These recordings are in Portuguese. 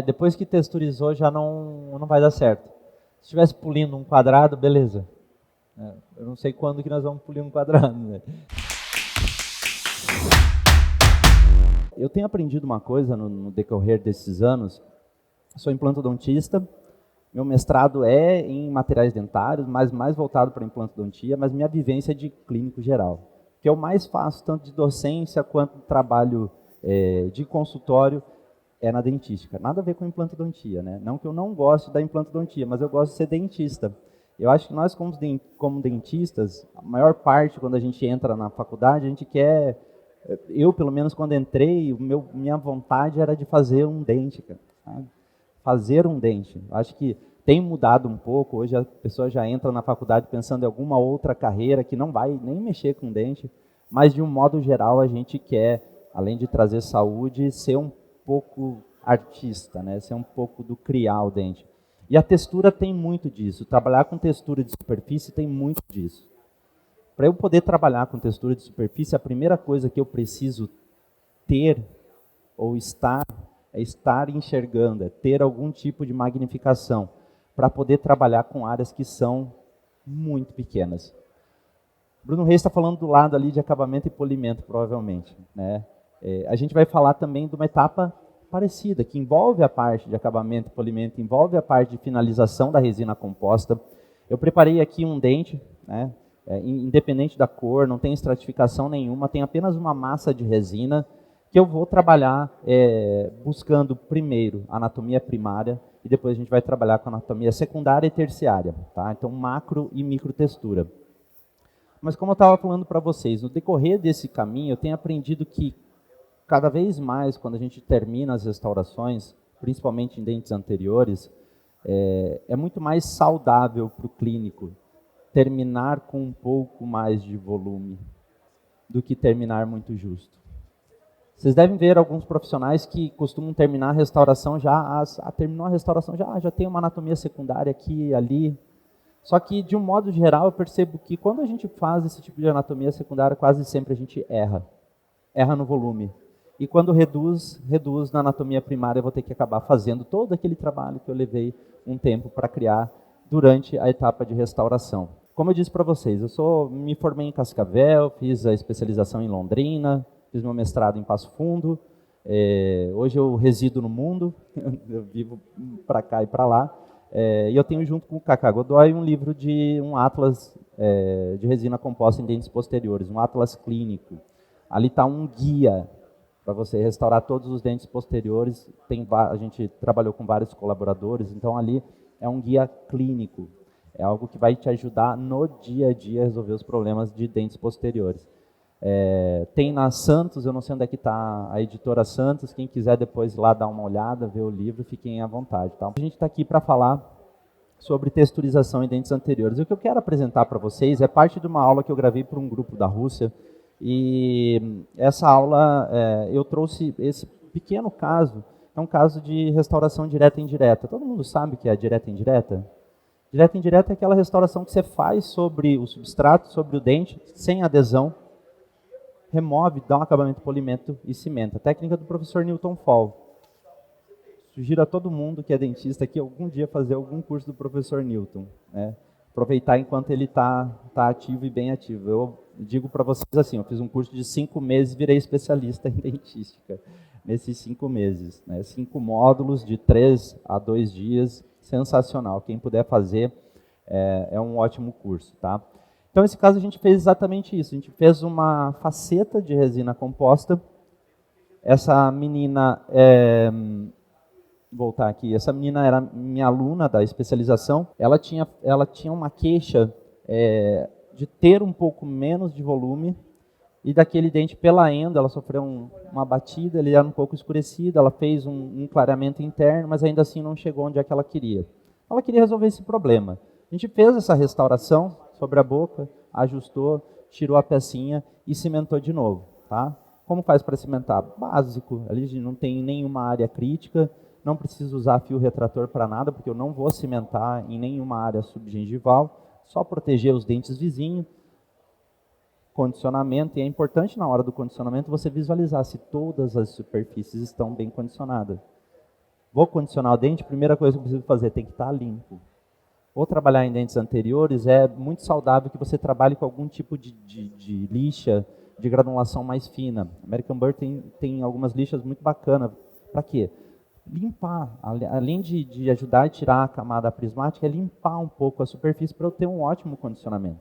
Depois que texturizou já não vai dar certo. Se estivesse polindo um quadrado, beleza. Eu não sei quando que nós vamos polir um quadrado, né? Eu tenho aprendido uma coisa no decorrer desses anos. Sou implantodontista, meu mestrado é em materiais dentários, mas mais voltado para implantodontia, mas minha vivência é de clínico geral. O que eu mais faço, tanto de docência quanto de trabalho de consultório, é na dentística. Nada a ver com implantodontia, né? Não que eu não goste da implantodontia, mas eu gosto de ser dentista. Eu acho que nós, como dentistas, a maior parte, quando a gente entra na faculdade, a gente quer... Eu, pelo menos, quando entrei, minha vontade era de fazer um dente, cara, sabe? Fazer um dente. Acho que tem mudado um pouco. Hoje a pessoa já entra na faculdade pensando em alguma outra carreira que não vai nem mexer com dente, mas de um modo geral a gente quer, além de trazer saúde, ser um pouco artista, né? Ser um pouco do criar o dente. E a textura tem muito disso. Trabalhar com textura de superfície tem muito disso. Para eu poder trabalhar com textura de superfície, a primeira coisa que eu preciso ter ou estar é estar enxergando, é ter algum tipo de magnificação para poder trabalhar com áreas que são muito pequenas. Bruno Reis está falando do lado ali de acabamento e polimento, provavelmente, né? A gente vai falar também de uma etapa parecida, que envolve a parte de acabamento e polimento, envolve a parte de finalização da resina composta. Eu preparei aqui um dente, né? Independente da cor, não tem estratificação nenhuma, tem apenas uma massa de resina, que eu vou trabalhar buscando primeiro a anatomia primária e depois a gente vai trabalhar com a anatomia secundária e terciária, tá? Então macro e micro textura. Mas como eu estava falando para vocês, no decorrer desse caminho eu tenho aprendido que cada vez mais quando a gente termina as restaurações, principalmente em dentes anteriores, é muito mais saudável para o clínico terminar com um pouco mais de volume do que terminar muito justo. Vocês devem ver alguns profissionais que costumam terminar a restauração terminou a restauração já tem uma anatomia secundária aqui e ali. Só que, de um modo geral, eu percebo que quando a gente faz esse tipo de anatomia secundária, quase sempre a gente erra. Erra no volume. E quando reduz na anatomia primária, eu vou ter que acabar fazendo todo aquele trabalho que eu levei um tempo para criar durante a etapa de restauração. Como eu disse para vocês, me formei em Cascavel, fiz a especialização em Londrina, fiz meu mestrado em Passo Fundo. Hoje eu resido no mundo, eu vivo para cá e para lá. E eu tenho junto com o Cacá Godoy um atlas de resina composta em dentes posteriores, um atlas clínico. Ali está um guia para você restaurar todos os dentes posteriores. A gente trabalhou com vários colaboradores, então ali é um guia clínico. É algo que vai te ajudar no dia a dia a resolver os problemas de dentes posteriores. Tem na Santos, eu não sei onde é que está a editora Santos, quem quiser depois ir lá dar uma olhada, ver o livro, fiquem à vontade. Tá? A gente está aqui para falar sobre texturização em dentes anteriores. E o que eu quero apresentar para vocês é parte de uma aula que eu gravei para um grupo da Rússia, e essa aula eu trouxe esse pequeno caso, é um caso de restauração direta e indireta. Todo mundo sabe o que é direta e indireta? Direta e indireta é aquela restauração que você faz sobre o substrato, sobre o dente, sem adesão, remove, dá um acabamento polimento e cimenta. A técnica do professor Newton Fall. Sugiro a todo mundo que é dentista que algum dia fazer algum curso do professor Newton. Né? Aproveitar enquanto ele está ativo e bem ativo. Eu digo para vocês assim, eu fiz um curso de 5 meses e virei especialista em dentística. Nesses 5 meses. Né? 5 módulos de 3 a 2 dias. Sensacional. Quem puder fazer é um ótimo curso. Tá? Então, nesse caso, a gente fez exatamente isso. A gente fez uma faceta de resina composta. Essa menina, voltar aqui, essa menina era minha aluna da especialização. Ela tinha uma queixa de ter um pouco menos de volume e daquele dente pela enda, ela sofreu uma batida, ele era um pouco escurecido, ela fez um clareamento interno, mas ainda assim não chegou onde é que ela queria. Ela queria resolver esse problema. A gente fez essa restauração sobre a boca, ajustou, tirou a pecinha e cimentou de novo. Tá? Como faz para cimentar? Básico, ali não tem nenhuma área crítica, não preciso usar fio retrator para nada, porque eu não vou cimentar em nenhuma área subgengival, só proteger os dentes vizinhos. Condicionamento, e é importante na hora do condicionamento você visualizar se todas as superfícies estão bem condicionadas. Vou condicionar o dente, a primeira coisa que eu preciso fazer, tem que estar limpo. Ou trabalhar em dentes anteriores, é muito saudável que você trabalhe com algum tipo de lixa, de granulação mais fina. American Burr tem algumas lixas muito bacanas. Para quê? Limpar, além de ajudar a tirar a camada prismática, é limpar um pouco a superfície para eu ter um ótimo condicionamento.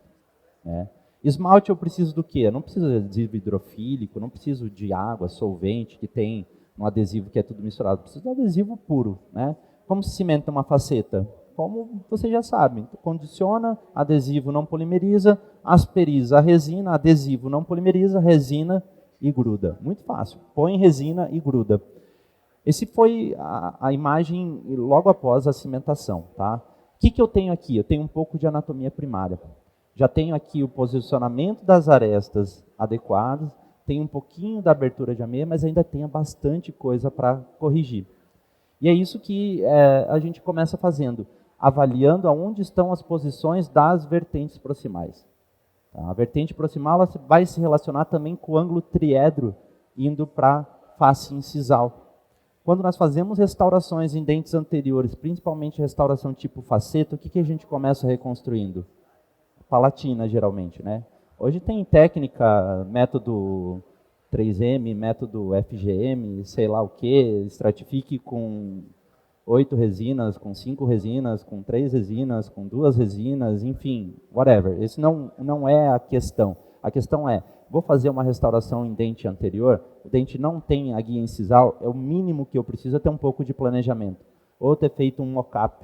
Né? Esmalte eu preciso do quê? Eu não preciso de adesivo hidrofílico, não preciso de água, solvente, que tem um adesivo que é tudo misturado. Eu preciso de adesivo puro. Né? Como se cimenta uma faceta? Como você já sabe, condiciona, adesivo não polimeriza, asperiza a resina, adesivo não polimeriza, resina e gruda. Muito fácil. Põe resina e gruda. Esse foi a imagem logo após a cimentação. Tá? O que eu tenho aqui? Eu tenho um pouco de anatomia primária. Já tenho aqui o posicionamento das arestas adequadas, tenho um pouquinho da abertura de ameia, mas ainda tenho bastante coisa para corrigir. E é isso que a gente começa fazendo, avaliando aonde estão as posições das vertentes proximais. Tá? A vertente proximal ela vai se relacionar também com o ângulo triedro, indo para a face incisal. Quando nós fazemos restaurações em dentes anteriores, principalmente restauração tipo faceta, o que a gente começa reconstruindo? Palatina, geralmente. Né? Hoje tem técnica, método 3M, método FGM, sei lá o que, estratifique com 8 resinas, com 5 resinas, com 3 resinas, com 2 resinas, enfim, whatever. Esse não é a questão. A questão é, vou fazer uma restauração em dente anterior, o dente não tem a guia incisal, é o mínimo que eu preciso, é ter um pouco de planejamento. Ou ter feito um mock-up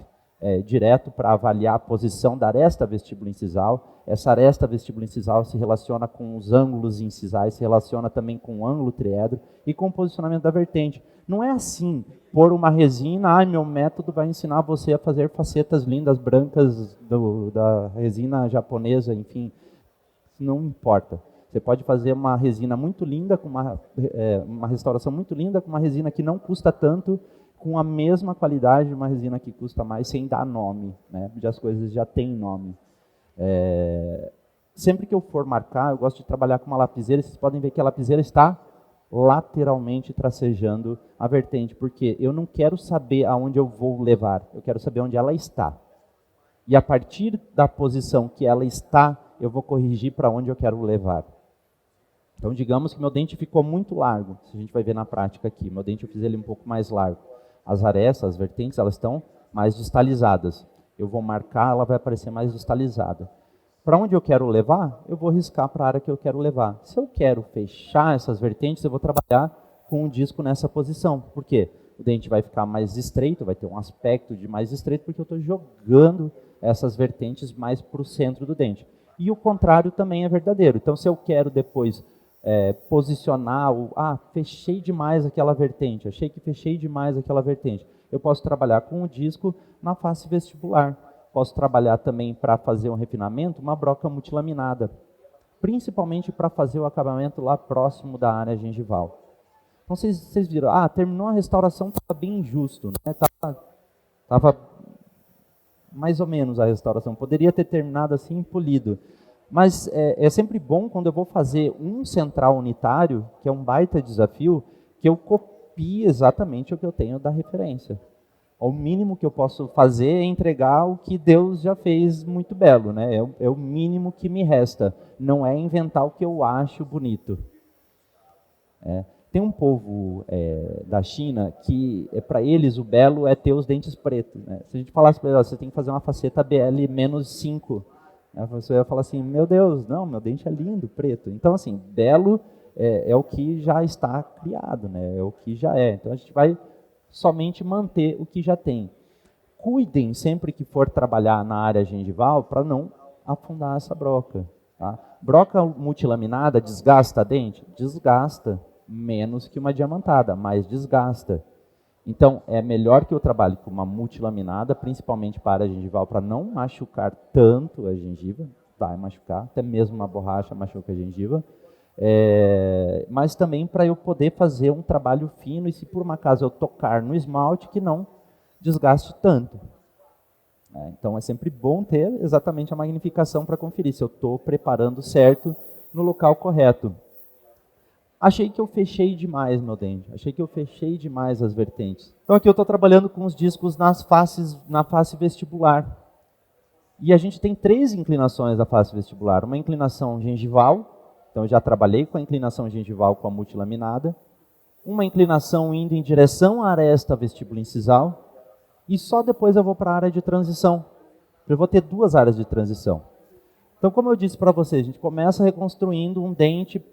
direto para avaliar a posição da aresta vestibulo-incisal. Essa aresta vestibulo-incisal se relaciona com os ângulos incisais, se relaciona também com o ângulo triedro e com o posicionamento da vertente. Não é assim, pôr uma resina, meu método vai ensinar você a fazer facetas lindas, brancas da resina japonesa, enfim, não importa. Você pode fazer uma resina muito linda, com uma restauração muito linda, com uma resina que não custa tanto, com a mesma qualidade de uma resina que custa mais, sem dar nome, né? Porque as coisas já têm nome. Sempre que eu for marcar, eu gosto de trabalhar com uma lapiseira. Vocês podem ver que a lapiseira está lateralmente tracejando a vertente, porque eu não quero saber aonde eu vou levar, eu quero saber onde ela está. E a partir da posição que ela está, eu vou corrigir para onde eu quero levar. Então, digamos que meu dente ficou muito largo, se a gente vai ver na prática aqui, meu dente eu fiz ele um pouco mais largo. As arestas, as vertentes, elas estão mais distalizadas. Eu vou marcar, ela vai aparecer mais distalizada. Para onde eu quero levar, eu vou riscar para a área que eu quero levar. Se eu quero fechar essas vertentes, eu vou trabalhar com o disco nessa posição. Por quê? O dente vai ficar mais estreito, vai ter um aspecto de mais estreito, porque eu estou jogando essas vertentes mais para o centro do dente. E o contrário também é verdadeiro. Então, se eu quero depois posicionar, fechei demais aquela vertente, achei que fechei demais aquela vertente, eu posso trabalhar com o disco na face vestibular. Posso trabalhar também para fazer um refinamento, uma broca multilaminada, principalmente para fazer o acabamento lá próximo da área gengival. Então vocês viram, terminou a restauração, estava bem injusto, né? Tava mais ou menos a restauração, poderia ter terminado assim polido. Mas é sempre bom quando eu vou fazer um central unitário, que é um baita desafio, que eu copie exatamente o que eu tenho da referência. O mínimo que eu posso fazer é entregar o que Deus já fez muito belo, né? É o mínimo que me resta. Não é inventar o que eu acho bonito. Tem um povo da China que, para eles, o belo é ter os dentes pretos. Né? Se a gente falasse para eles, você tem que fazer uma faceta BL-5, você ia falar assim, meu Deus, não, meu dente é lindo, preto. Então, assim, belo é o que já está criado, né? É o que já é. Então, a gente vai somente manter o que já tem. Cuidem sempre que for trabalhar na área gengival para não afundar essa broca. Tá? Broca multilaminada desgasta dente? Desgasta, menos que uma diamantada, mas desgasta. Então, é melhor que eu trabalhe com uma multilaminada, principalmente para a área gengival, para não machucar tanto a gengiva, vai machucar, até mesmo uma borracha machuca a gengiva, mas também para eu poder fazer um trabalho fino e se por uma acaso eu tocar no esmalte, que não desgaste tanto. Então é sempre bom ter exatamente a magnificação para conferir se eu estou preparando certo no local correto. achei que eu fechei demais meu dente, achei que eu fechei demais as vertentes. Então aqui eu estou trabalhando com os discos na face vestibular. E a gente tem 3 inclinações da face vestibular. Uma inclinação gengival, então eu já trabalhei com a inclinação gengival com a multilaminada. Uma inclinação indo em direção à aresta vestibulo-incisal. E só depois eu vou para a área de transição. Eu vou ter 2 áreas de transição. Então, como eu disse para vocês, a gente começa reconstruindo um dente,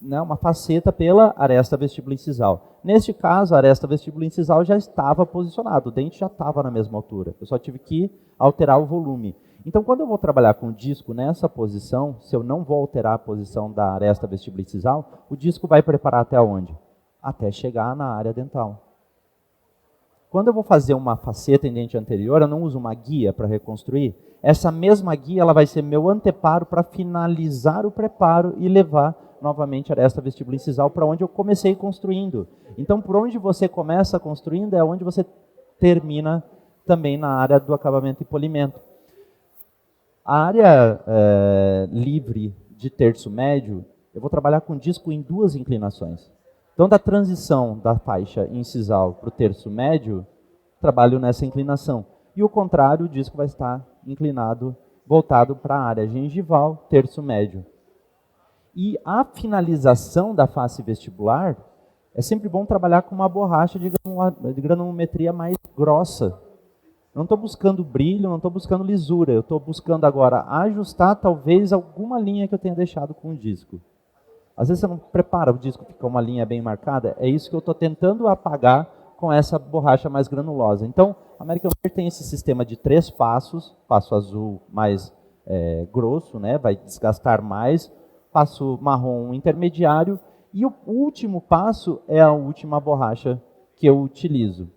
né, uma faceta pela aresta vestibulo-incisal. Neste caso, a aresta vestibulo-incisal já estava posicionada, o dente já estava na mesma altura. Eu só tive que alterar o volume. Então, quando eu vou trabalhar com o disco nessa posição, se eu não vou alterar a posição da aresta vestibulo-incisal, o disco vai preparar até onde? Até chegar na área dental. Quando eu vou fazer uma faceta em dente anterior, eu não uso uma guia para reconstruir. Essa mesma guia ela vai ser meu anteparo para finalizar o preparo e levar novamente a aresta vestibulo-incisal para onde eu comecei construindo. Então, por onde você começa construindo é onde você termina também na área do acabamento e polimento. A área livre de terço médio, eu vou trabalhar com disco em 2 inclinações. Então, da transição da faixa incisal para o terço médio, trabalho nessa inclinação. E o contrário, o disco vai estar inclinado, voltado para a área gengival, terço médio. E a finalização da face vestibular, é sempre bom trabalhar com uma borracha de granulometria mais grossa. Não estou buscando brilho, não estou buscando lisura. Eu estou buscando agora ajustar talvez alguma linha que eu tenha deixado com o disco. Às vezes você não prepara o disco, fica uma linha bem marcada. É isso que eu estou tentando apagar com essa borracha mais granulosa. Então, a American Wear tem esse sistema de 3 passos. Passo azul mais grosso, né, vai desgastar mais. Passo marrom intermediário. E o último passo é a última borracha que eu utilizo.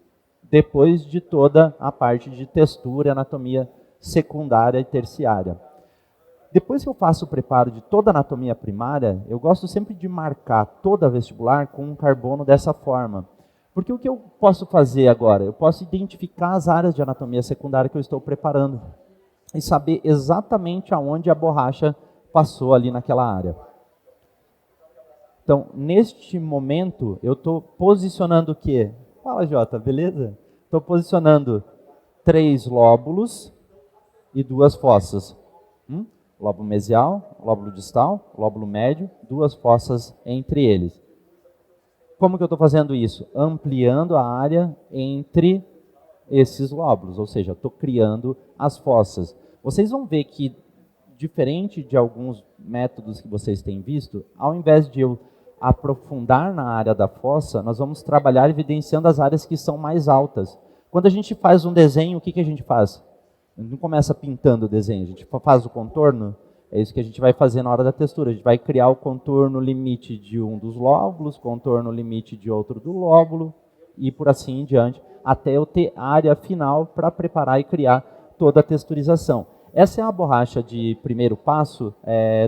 Depois de toda a parte de textura e anatomia secundária e terciária. Depois que eu faço o preparo de toda a anatomia primária, eu gosto sempre de marcar toda a vestibular com um carbono dessa forma. Porque o que eu posso fazer agora? Eu posso identificar as áreas de anatomia secundária que eu estou preparando e saber exatamente aonde a borracha passou ali naquela área. Então, neste momento, eu estou posicionando o quê? Fala, Jota, beleza? Estou posicionando 3 lóbulos e 2 fossas. Lóbulo mesial, lóbulo distal, lóbulo médio, 2 fossas entre eles. Como que eu estou fazendo isso? Ampliando a área entre esses lóbulos, ou seja, estou criando as fossas. Vocês vão ver que, diferente de alguns métodos que vocês têm visto, ao invés de eu aprofundar na área da fossa, nós vamos trabalhar evidenciando as áreas que são mais altas. Quando a gente faz um desenho, o que a gente faz? A gente não começa pintando o desenho, a gente faz o contorno. É isso que a gente vai fazer na hora da textura. A gente vai criar o contorno limite de um dos lóbulos, contorno limite de outro do lóbulo, e por assim em diante, até eu ter a área final para preparar e criar toda a texturização. Essa é a borracha de primeiro passo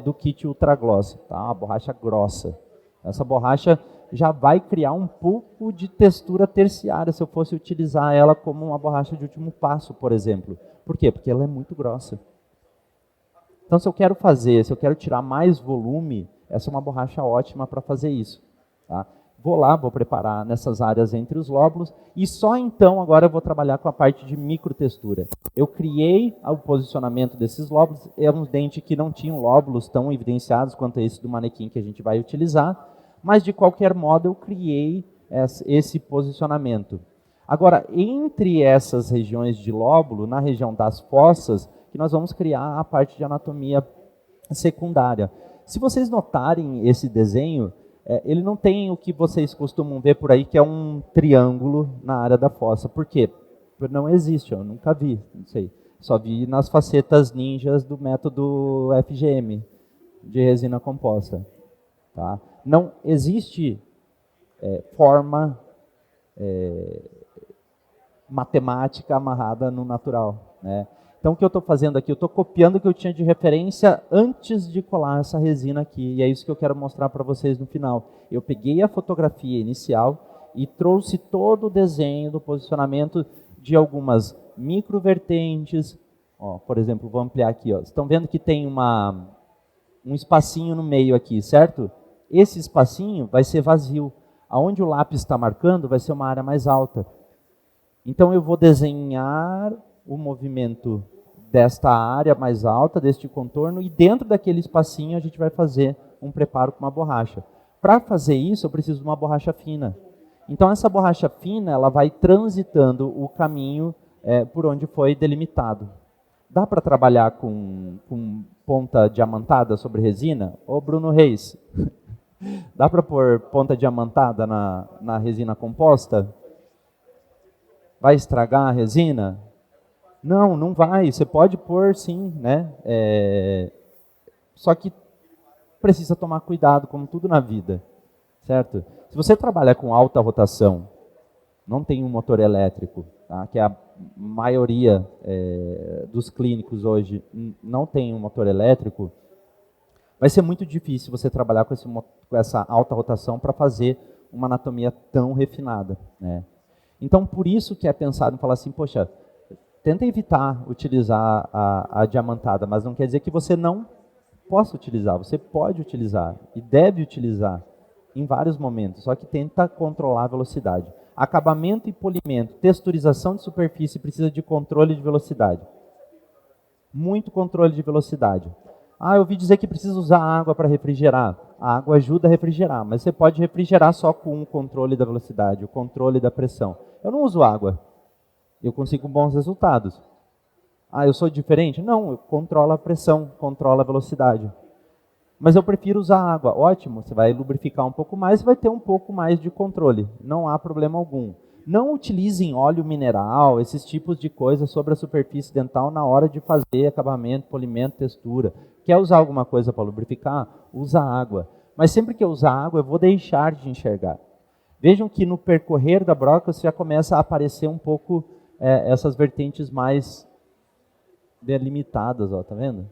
do kit Ultra Gloss, tá? Uma borracha grossa. Essa borracha já vai criar um pouco de textura terciária se eu fosse utilizar ela como uma borracha de último passo, por exemplo. Por quê? Porque ela é muito grossa. Então, se eu quero tirar mais volume, essa é uma borracha ótima para fazer isso. Tá? Vou lá, vou preparar nessas áreas entre os lóbulos, e só então agora eu vou trabalhar com a parte de microtextura. Eu criei o posicionamento desses lóbulos, é um dente que não tinha lóbulos tão evidenciados quanto esse do manequim que a gente vai utilizar, mas de qualquer modo eu criei esse posicionamento. Agora, entre essas regiões de lóbulo, na região das fossas, que nós vamos criar a parte de anatomia secundária. Se vocês notarem esse desenho, ele não tem o que vocês costumam ver por aí, que é um triângulo na área da fossa. Por quê? Porque não existe, eu nunca vi, não sei. Só vi nas facetas ninjas do método FGM, de resina composta. Tá? Não existe forma matemática amarrada no natural, né? Então, o que eu estou fazendo aqui? Eu estou copiando o que eu tinha de referência antes de colar essa resina aqui. E é isso que eu quero mostrar para vocês no final. Eu peguei a fotografia inicial e trouxe todo o desenho do posicionamento de algumas microvertentes. Ó, por exemplo, vou ampliar aqui. Ó. Estão vendo que tem um espacinho no meio aqui, certo? esse espacinho vai ser vazio. Aonde o lápis está marcando vai ser uma área mais alta. Então eu vou desenhar o movimento desta área mais alta, deste contorno, e dentro daquele espacinho a gente vai fazer um preparo com uma borracha. Para fazer isso, eu preciso de uma borracha fina. Então essa borracha fina, ela vai transitando o caminho por onde foi delimitado. Dá para trabalhar com ponta diamantada sobre resina? Ô Bruno Reis, dá para pôr ponta diamantada na resina composta? Vai estragar a resina? Não, não vai. Você pode pôr sim, né? Só que precisa tomar cuidado, como tudo na vida, certo? Se você trabalha com alta rotação, não tem um motor elétrico, tá? Que a maioria dos clínicos hoje não tem um motor elétrico, vai ser muito difícil você trabalhar com essa alta rotação para fazer uma anatomia tão refinada, né? Então, por isso que é pensado em falar assim, poxa, tenta evitar utilizar a diamantada, mas não quer dizer que você não possa utilizar. Você pode utilizar e deve utilizar em vários momentos, só que tenta controlar a velocidade. Acabamento e polimento, texturização de superfície precisa de controle de velocidade. Muito controle de velocidade. Eu ouvi dizer que precisa usar água para refrigerar. A água ajuda a refrigerar, mas você pode refrigerar só com o controle da velocidade, o controle da pressão. Eu não uso água. Eu consigo bons resultados. Eu sou diferente? Não, eu controlo a pressão, controlo a velocidade. Mas eu prefiro usar água. Ótimo, você vai lubrificar um pouco mais e vai ter um pouco mais de controle. Não há problema algum. Não utilizem óleo mineral, esses tipos de coisas sobre a superfície dental na hora de fazer acabamento, polimento, textura. Quer usar alguma coisa para lubrificar? Usa água. Mas sempre que eu usar água, eu vou deixar de enxergar. Vejam que no percorrer da brócolis já começa a aparecer um pouco essas vertentes mais delimitadas, ó, tá vendo?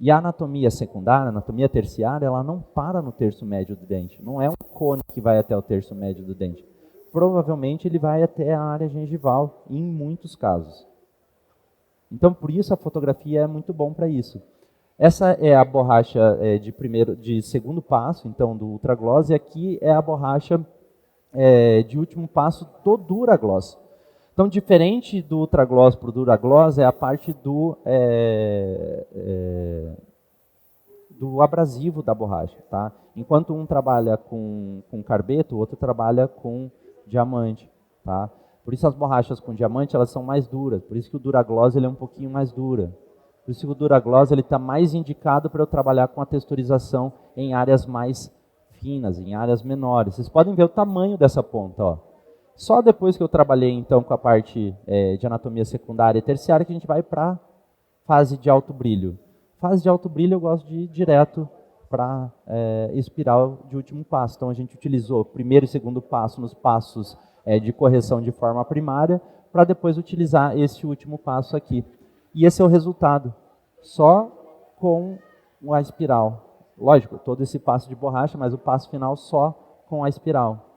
E a anatomia secundária, a anatomia terciária, ela não para no terço médio do dente. Não é um cone que vai até o terço médio do dente. Provavelmente ele vai até a área gengival, em muitos casos. Então, por isso a fotografia é muito bom para isso. Essa é a borracha de segundo passo, então, do Ultragloss, e aqui é a borracha de último passo do Duragloss. Então, diferente do Ultragloss para o Duragloss, é a parte do abrasivo da borracha. Tá? Enquanto um trabalha com carbeto, o outro trabalha com diamante. Tá? Por isso as borrachas com diamante elas são mais duras. Por isso que o Duragloss ele é um pouquinho mais dura. Por isso que o Duragloss está mais indicado para eu trabalhar com a texturização em áreas mais finas, em áreas menores. Vocês podem ver o tamanho dessa ponta. Ó. Só depois que eu trabalhei então com a parte de anatomia secundária e terciária que a gente vai para a fase de alto brilho. Fase de alto brilho eu gosto de ir direto para espiral de último passo. Então a gente utilizou o primeiro e segundo passo nos passos de correção de forma primária, para depois utilizar esse último passo aqui. E esse é o resultado, só com a espiral. Lógico, todo esse passo de borracha, mas o passo final só com a espiral.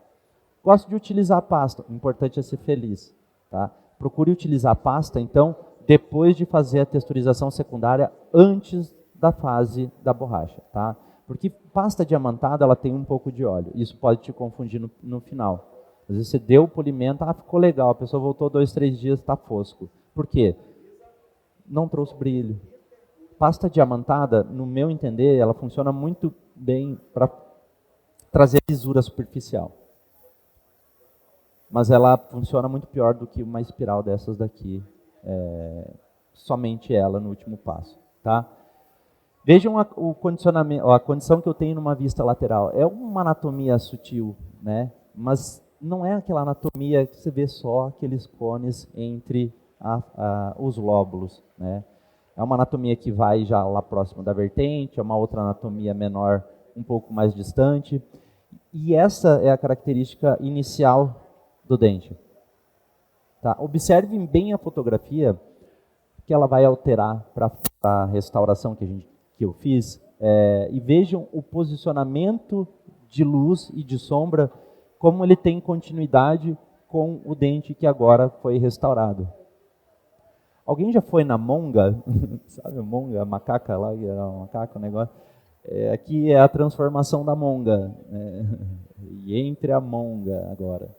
Gosto de utilizar pasta, o importante é ser feliz. Tá? Procure utilizar pasta, então, depois de fazer a texturização secundária, antes da fase da borracha. Tá? Porque pasta diamantada, ela tem um pouco de óleo, isso pode te confundir no final. Às vezes você deu o polimento, ficou legal, a pessoa voltou 2, 3 dias, está fosco. Por quê? Não trouxe brilho. Pasta diamantada, no meu entender, ela funciona muito bem para trazer lisura superficial. Mas ela funciona muito pior do que uma espiral dessas daqui, somente ela no último passo. Tá? Vejam o condicionamento, a condição que eu tenho numa vista lateral. É uma anatomia sutil, né? Mas não é aquela anatomia que você vê só aqueles cones entre os lóbulos. Né? É uma anatomia que vai já lá próximo da vertente, é uma outra anatomia menor, um pouco mais distante. E essa é a característica inicial do dente. Tá? Observem bem a fotografia, que ela vai alterar para a restauração que eu fiz, e vejam o posicionamento de luz e de sombra, como ele tem continuidade com o dente que agora foi restaurado. Alguém já foi na monga? Sabe a monga, a macaca lá, que era uma macaca, o negócio? Aqui é a transformação da monga. E entre a monga agora.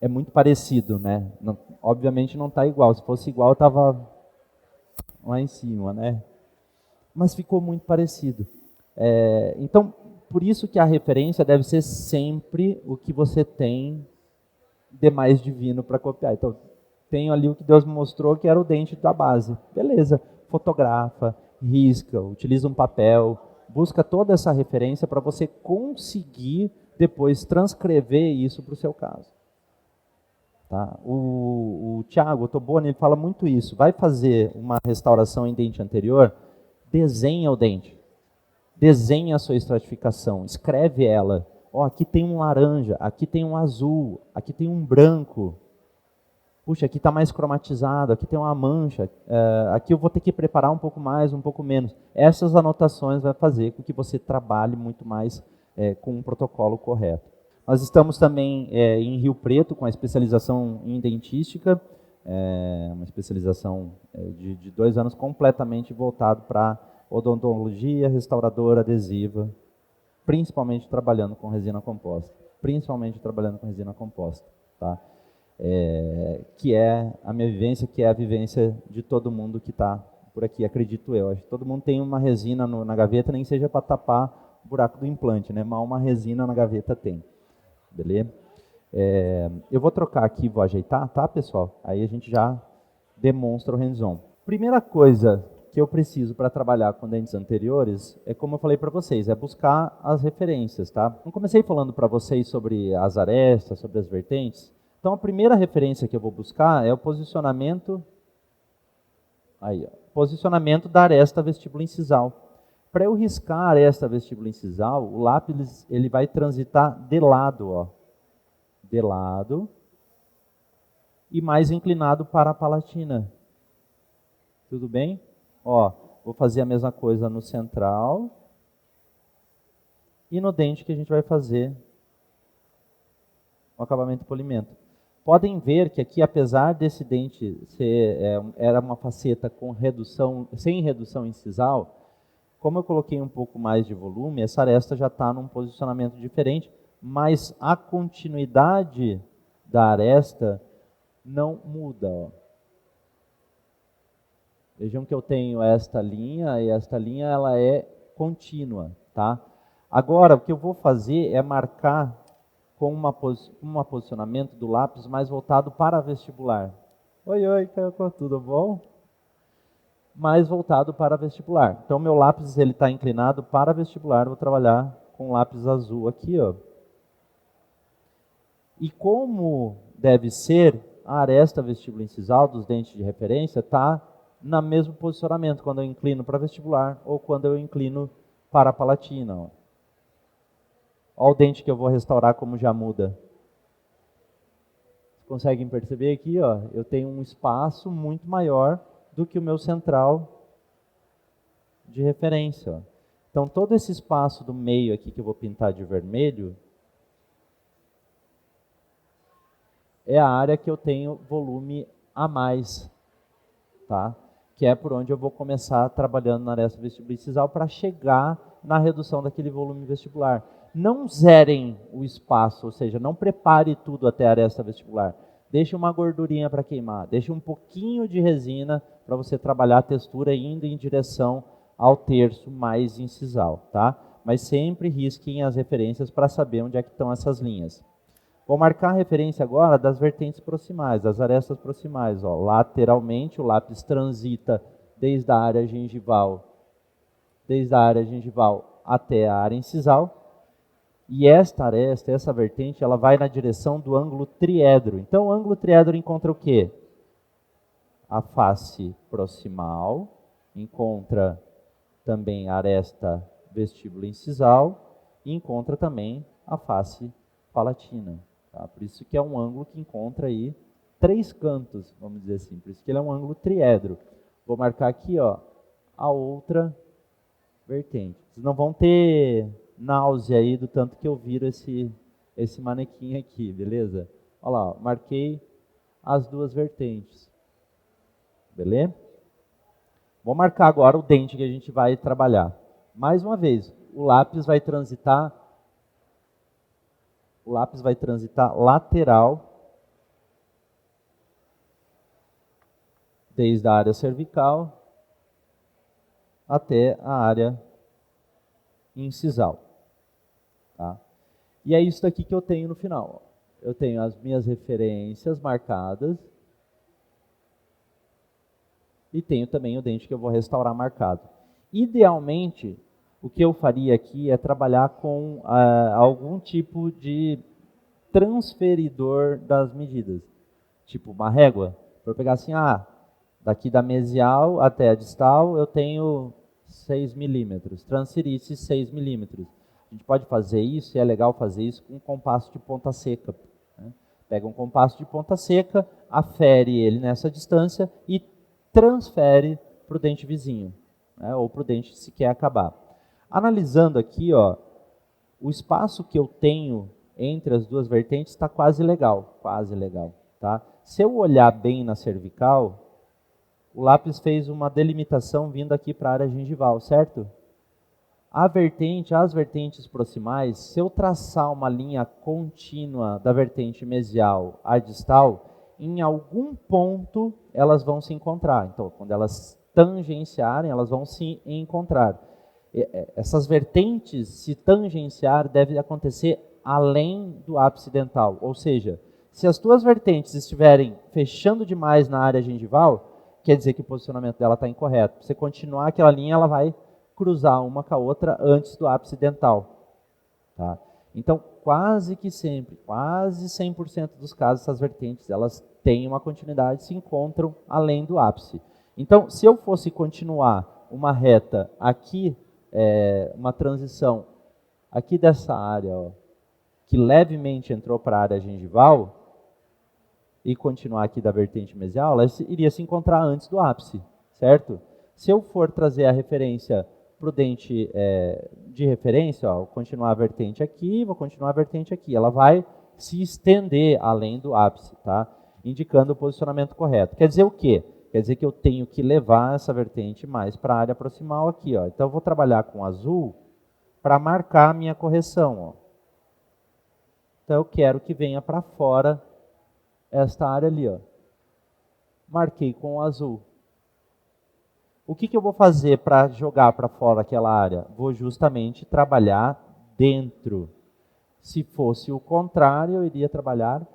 É muito parecido, né? Não, obviamente não está igual. Se fosse igual, estava lá em cima, né? Mas ficou muito parecido. Então, por isso que a referência deve ser sempre o que você tem de mais divino para copiar. Então, tenho ali o que Deus me mostrou, que era o dente da base. Beleza, fotografa, risca, utiliza um papel, busca toda essa referência para você conseguir depois transcrever isso para o seu caso. Tá? O Thiago Toboni, ele fala muito isso. Vai fazer uma restauração em dente anterior, desenha o dente. Desenha a sua estratificação, escreve ela. Aqui tem um laranja, aqui tem um azul, aqui tem um branco. Puxa, aqui está mais cromatizado, aqui tem uma mancha. Aqui eu vou ter que preparar um pouco mais, um pouco menos. Essas anotações vão fazer com que você trabalhe muito mais com um protocolo correto. Nós estamos também em Rio Preto com a especialização em dentística, uma especialização de 2 anos completamente voltado para odontologia, restauradora, adesiva, principalmente trabalhando com resina composta. Tá? Que é a minha vivência, que é a vivência de todo mundo que está por aqui, acredito eu. Acho que todo mundo tem uma resina na gaveta, nem seja para tapar o buraco do implante, né? Mas uma resina na gaveta tem. Beleza? Eu vou trocar aqui, vou ajeitar, tá, pessoal? Aí a gente já demonstra o hands-on. Primeira coisa que eu preciso para trabalhar com dentes anteriores é, como eu falei para vocês, é buscar as referências, tá? Eu comecei falando para vocês sobre as arestas, sobre as vertentes. Então, a primeira referência que eu vou buscar é o posicionamento, posicionamento da aresta vestibulo-incisal. Para eu riscar a aresta vestibulo-incisal, o lápis ele vai transitar de lado, de lado, e mais inclinado para a palatina. Tudo bem? Vou fazer a mesma coisa no central e no dente que a gente vai fazer o acabamento polimento. Podem ver que aqui, apesar desse dente ser, era uma faceta com redução, sem redução incisal, como eu coloquei um pouco mais de volume, essa aresta já está num posicionamento diferente, mas a continuidade da aresta não muda. Vejam que eu tenho esta linha, e esta linha ela é contínua. Tá? Agora, o que eu vou fazer é marcar com um posicionamento do lápis mais voltado para vestibular. Oi, tudo bom? Mais voltado para vestibular. Então, meu lápis está inclinado para vestibular, vou trabalhar com lápis azul aqui. E como deve ser, a aresta vestibulo-incisal dos dentes de referência está no mesmo posicionamento, quando eu inclino para vestibular ou quando eu inclino para a palatina. Olha o dente que eu vou restaurar como já muda. Vocês conseguem perceber aqui? Eu tenho um espaço muito maior do que o meu central de referência. Então, todo esse espaço do meio aqui que eu vou pintar de vermelho é a área que eu tenho volume a mais, tá? Que é por onde eu vou começar trabalhando na aresta vestibulo-incisal para chegar na redução daquele volume vestibular. Não zerem o espaço, ou seja, não prepare tudo até a aresta vestibular. Deixe uma gordurinha para queimar, deixe um pouquinho de resina para você trabalhar a textura indo em direção ao terço mais incisal, tá? Mas sempre risquem as referências para saber onde é que estão essas linhas. Vou marcar a referência agora das vertentes proximais, das arestas proximais. Lateralmente, o lápis transita desde a área gengival até a área incisal. E esta aresta, essa vertente, ela vai na direção do ângulo triedro. Então, o ângulo triedro encontra o quê? A face proximal, encontra também a aresta vestíbulo-incisal e encontra também a face palatina. Tá? Por isso que é um ângulo que encontra aí 3 cantos, vamos dizer assim. Por isso que ele é um ângulo triedro. Vou marcar aqui a outra vertente. Vocês não vão ter náusea aí do tanto que eu viro esse manequim aqui, beleza? Olha lá, marquei as 2 vertentes. Beleza? Vou marcar agora o dente que a gente vai trabalhar. Mais uma vez, o lápis vai transitar lateral desde a área cervical até a área incisal. Tá? E é isso daqui que eu tenho no final. Eu tenho as minhas referências marcadas e tenho também o dente que eu vou restaurar marcado. Idealmente, o que eu faria aqui é trabalhar com algum tipo de transferidor das medidas. Tipo uma régua. Para eu pegar assim, daqui da mesial até a distal eu tenho 6 milímetros. Transferir esses 6 milímetros. A gente pode fazer isso, e é legal fazer isso com um compasso de ponta seca. Né? Pega um compasso de ponta seca, afere ele nessa distância e transfere para o dente vizinho, né? Ou para o dente que se quer acabar. Analisando aqui, ó, o espaço que eu tenho entre as duas vertentes está quase legal. Tá? Se eu olhar bem na cervical, o lápis fez uma delimitação vindo aqui para a área gengival, certo? As vertentes proximais, se eu traçar uma linha contínua da vertente mesial à distal, em algum ponto elas vão se encontrar. Então, quando elas tangenciarem, elas vão se encontrar. Essas vertentes se tangenciar deve acontecer além do ápice dental. Ou seja, se as duas vertentes estiverem fechando demais na área gengival, quer dizer que o posicionamento dela está incorreto. Se você continuar aquela linha, ela vai cruzar uma com a outra antes do ápice dental. Tá? Então, quase que sempre, quase 100% dos casos, essas vertentes elas têm uma continuidade, se encontram além do ápice. Então, se eu fosse continuar uma reta aqui, uma transição aqui dessa área, ó, que levemente entrou para a área gengival, e continuar aqui da vertente mesial, ela iria se encontrar antes do ápice, certo? Se eu for trazer a referência para o dente de referência, ó, vou continuar a vertente aqui, vou continuar a vertente aqui. Ela vai se estender além do ápice, tá? Indicando o posicionamento correto. Quer dizer o quê? Quer dizer que eu tenho que levar essa vertente mais para a área proximal aqui. Ó. Então, eu vou trabalhar com azul para marcar a minha correção. Ó. Então, eu quero que venha para fora esta área ali. Ó. Marquei com o azul. O que eu vou fazer para jogar para fora aquela área? Vou justamente trabalhar dentro. Se fosse o contrário, eu iria trabalhar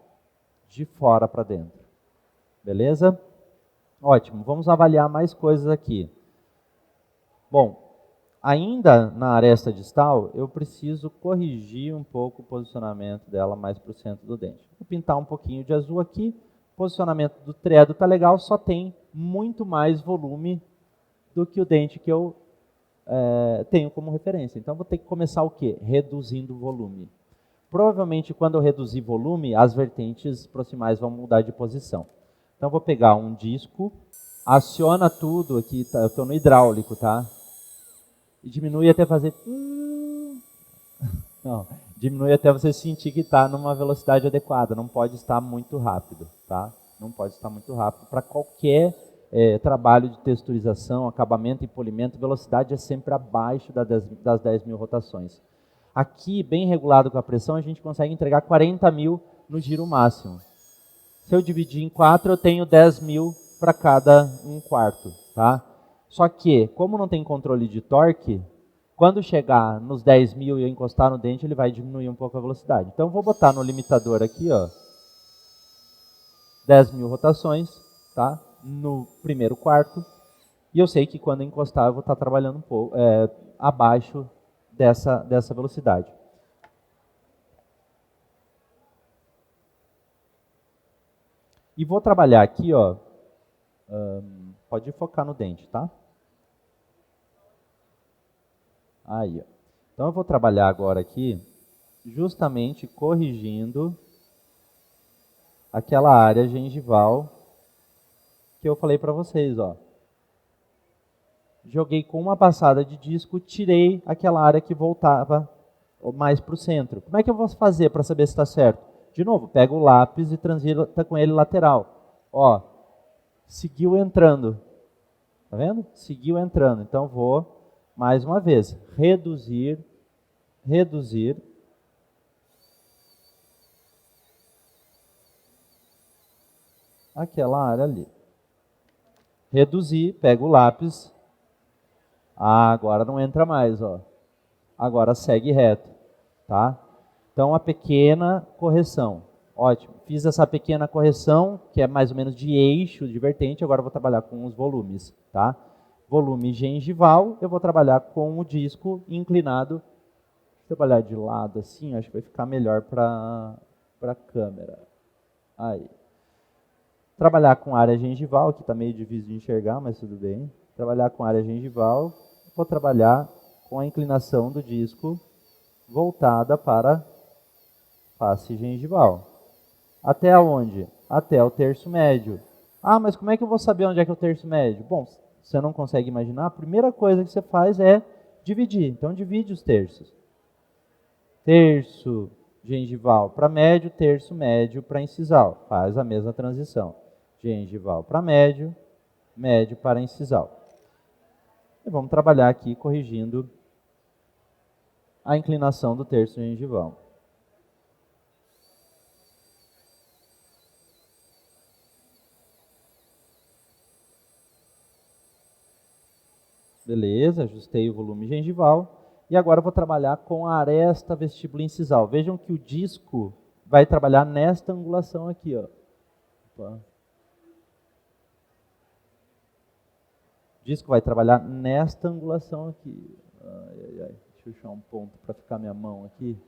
de fora para dentro. Beleza? Ótimo. Vamos avaliar mais coisas aqui. Bom, ainda na aresta distal, eu preciso corrigir um pouco o posicionamento dela mais para o centro do dente. Vou pintar um pouquinho de azul aqui. O posicionamento do tredo está legal, só tem muito mais volume do que o dente que eu tenho como referência. Então, vou ter que começar o quê? Reduzindo o volume. Provavelmente, quando eu reduzir volume, as vertentes proximais vão mudar de posição. Então, vou pegar um disco, aciona tudo aqui, tá? Eu estou no hidráulico, tá? E diminui até fazer... Não, diminui até você sentir que está numa velocidade adequada. Não pode estar muito rápido, tá? Não pode estar muito rápido para qualquer... trabalho de texturização, acabamento e polimento, velocidade é sempre abaixo das 10 mil rotações. Aqui, bem regulado com a pressão, a gente consegue entregar 40 mil no giro máximo. Se eu dividir em 4, eu tenho 10 mil para cada 1/4. Tá? Só que, como não tem controle de torque, quando chegar nos 10 mil e eu encostar no dente, ele vai diminuir um pouco a velocidade. Então, eu vou botar no limitador aqui, ó, 10 mil rotações, tá? No primeiro quarto, e eu sei que quando eu encostar eu vou estar trabalhando um pouco abaixo dessa velocidade. E vou trabalhar aqui, ó, pode focar no dente, tá? Aí, ó. Então eu vou trabalhar agora aqui, justamente corrigindo aquela área gengival que eu falei para vocês, ó. Joguei com uma passada de disco, tirei aquela área que voltava mais para o centro. Como é que eu vou fazer para saber se está certo? De novo, pego o lápis e transita com ele lateral. Ó, seguiu entrando. Tá vendo? Seguiu entrando. Então vou, mais uma vez, reduzir, reduzir. Aquela área ali. Reduzir, pego o lápis. Ah, agora não entra mais, ó. Agora segue reto, tá? Então, a pequena correção. Ótimo. Fiz essa pequena correção, que é mais ou menos de eixo, de vertente. Agora eu vou trabalhar com os volumes, tá? Volume gengival, eu vou trabalhar com o disco inclinado. Vou trabalhar de lado assim, acho que vai ficar melhor para a câmera. Aí. Trabalhar com área gengival, aqui está meio difícil de enxergar, mas tudo bem. Trabalhar com área gengival, vou trabalhar com a inclinação do disco voltada para a face gengival. Até onde? Até o terço médio. Ah, mas como é que eu vou saber onde é que é o terço médio? Bom, você não consegue imaginar, a primeira coisa que você faz é dividir. Então, divide os terços. Terço gengival para médio, terço médio para incisal. Faz a mesma transição. Gengival para médio, médio para incisal. E vamos trabalhar aqui corrigindo a inclinação do terço gengival. Beleza, ajustei o volume gengival. E agora eu vou trabalhar com a aresta vestibulo-incisal. Vejam que o disco vai trabalhar nesta angulação aqui, ó. Opa. O disco vai trabalhar nesta angulação aqui. Ai, ai, ai. Deixa eu achar um ponto para ficar minha mão aqui.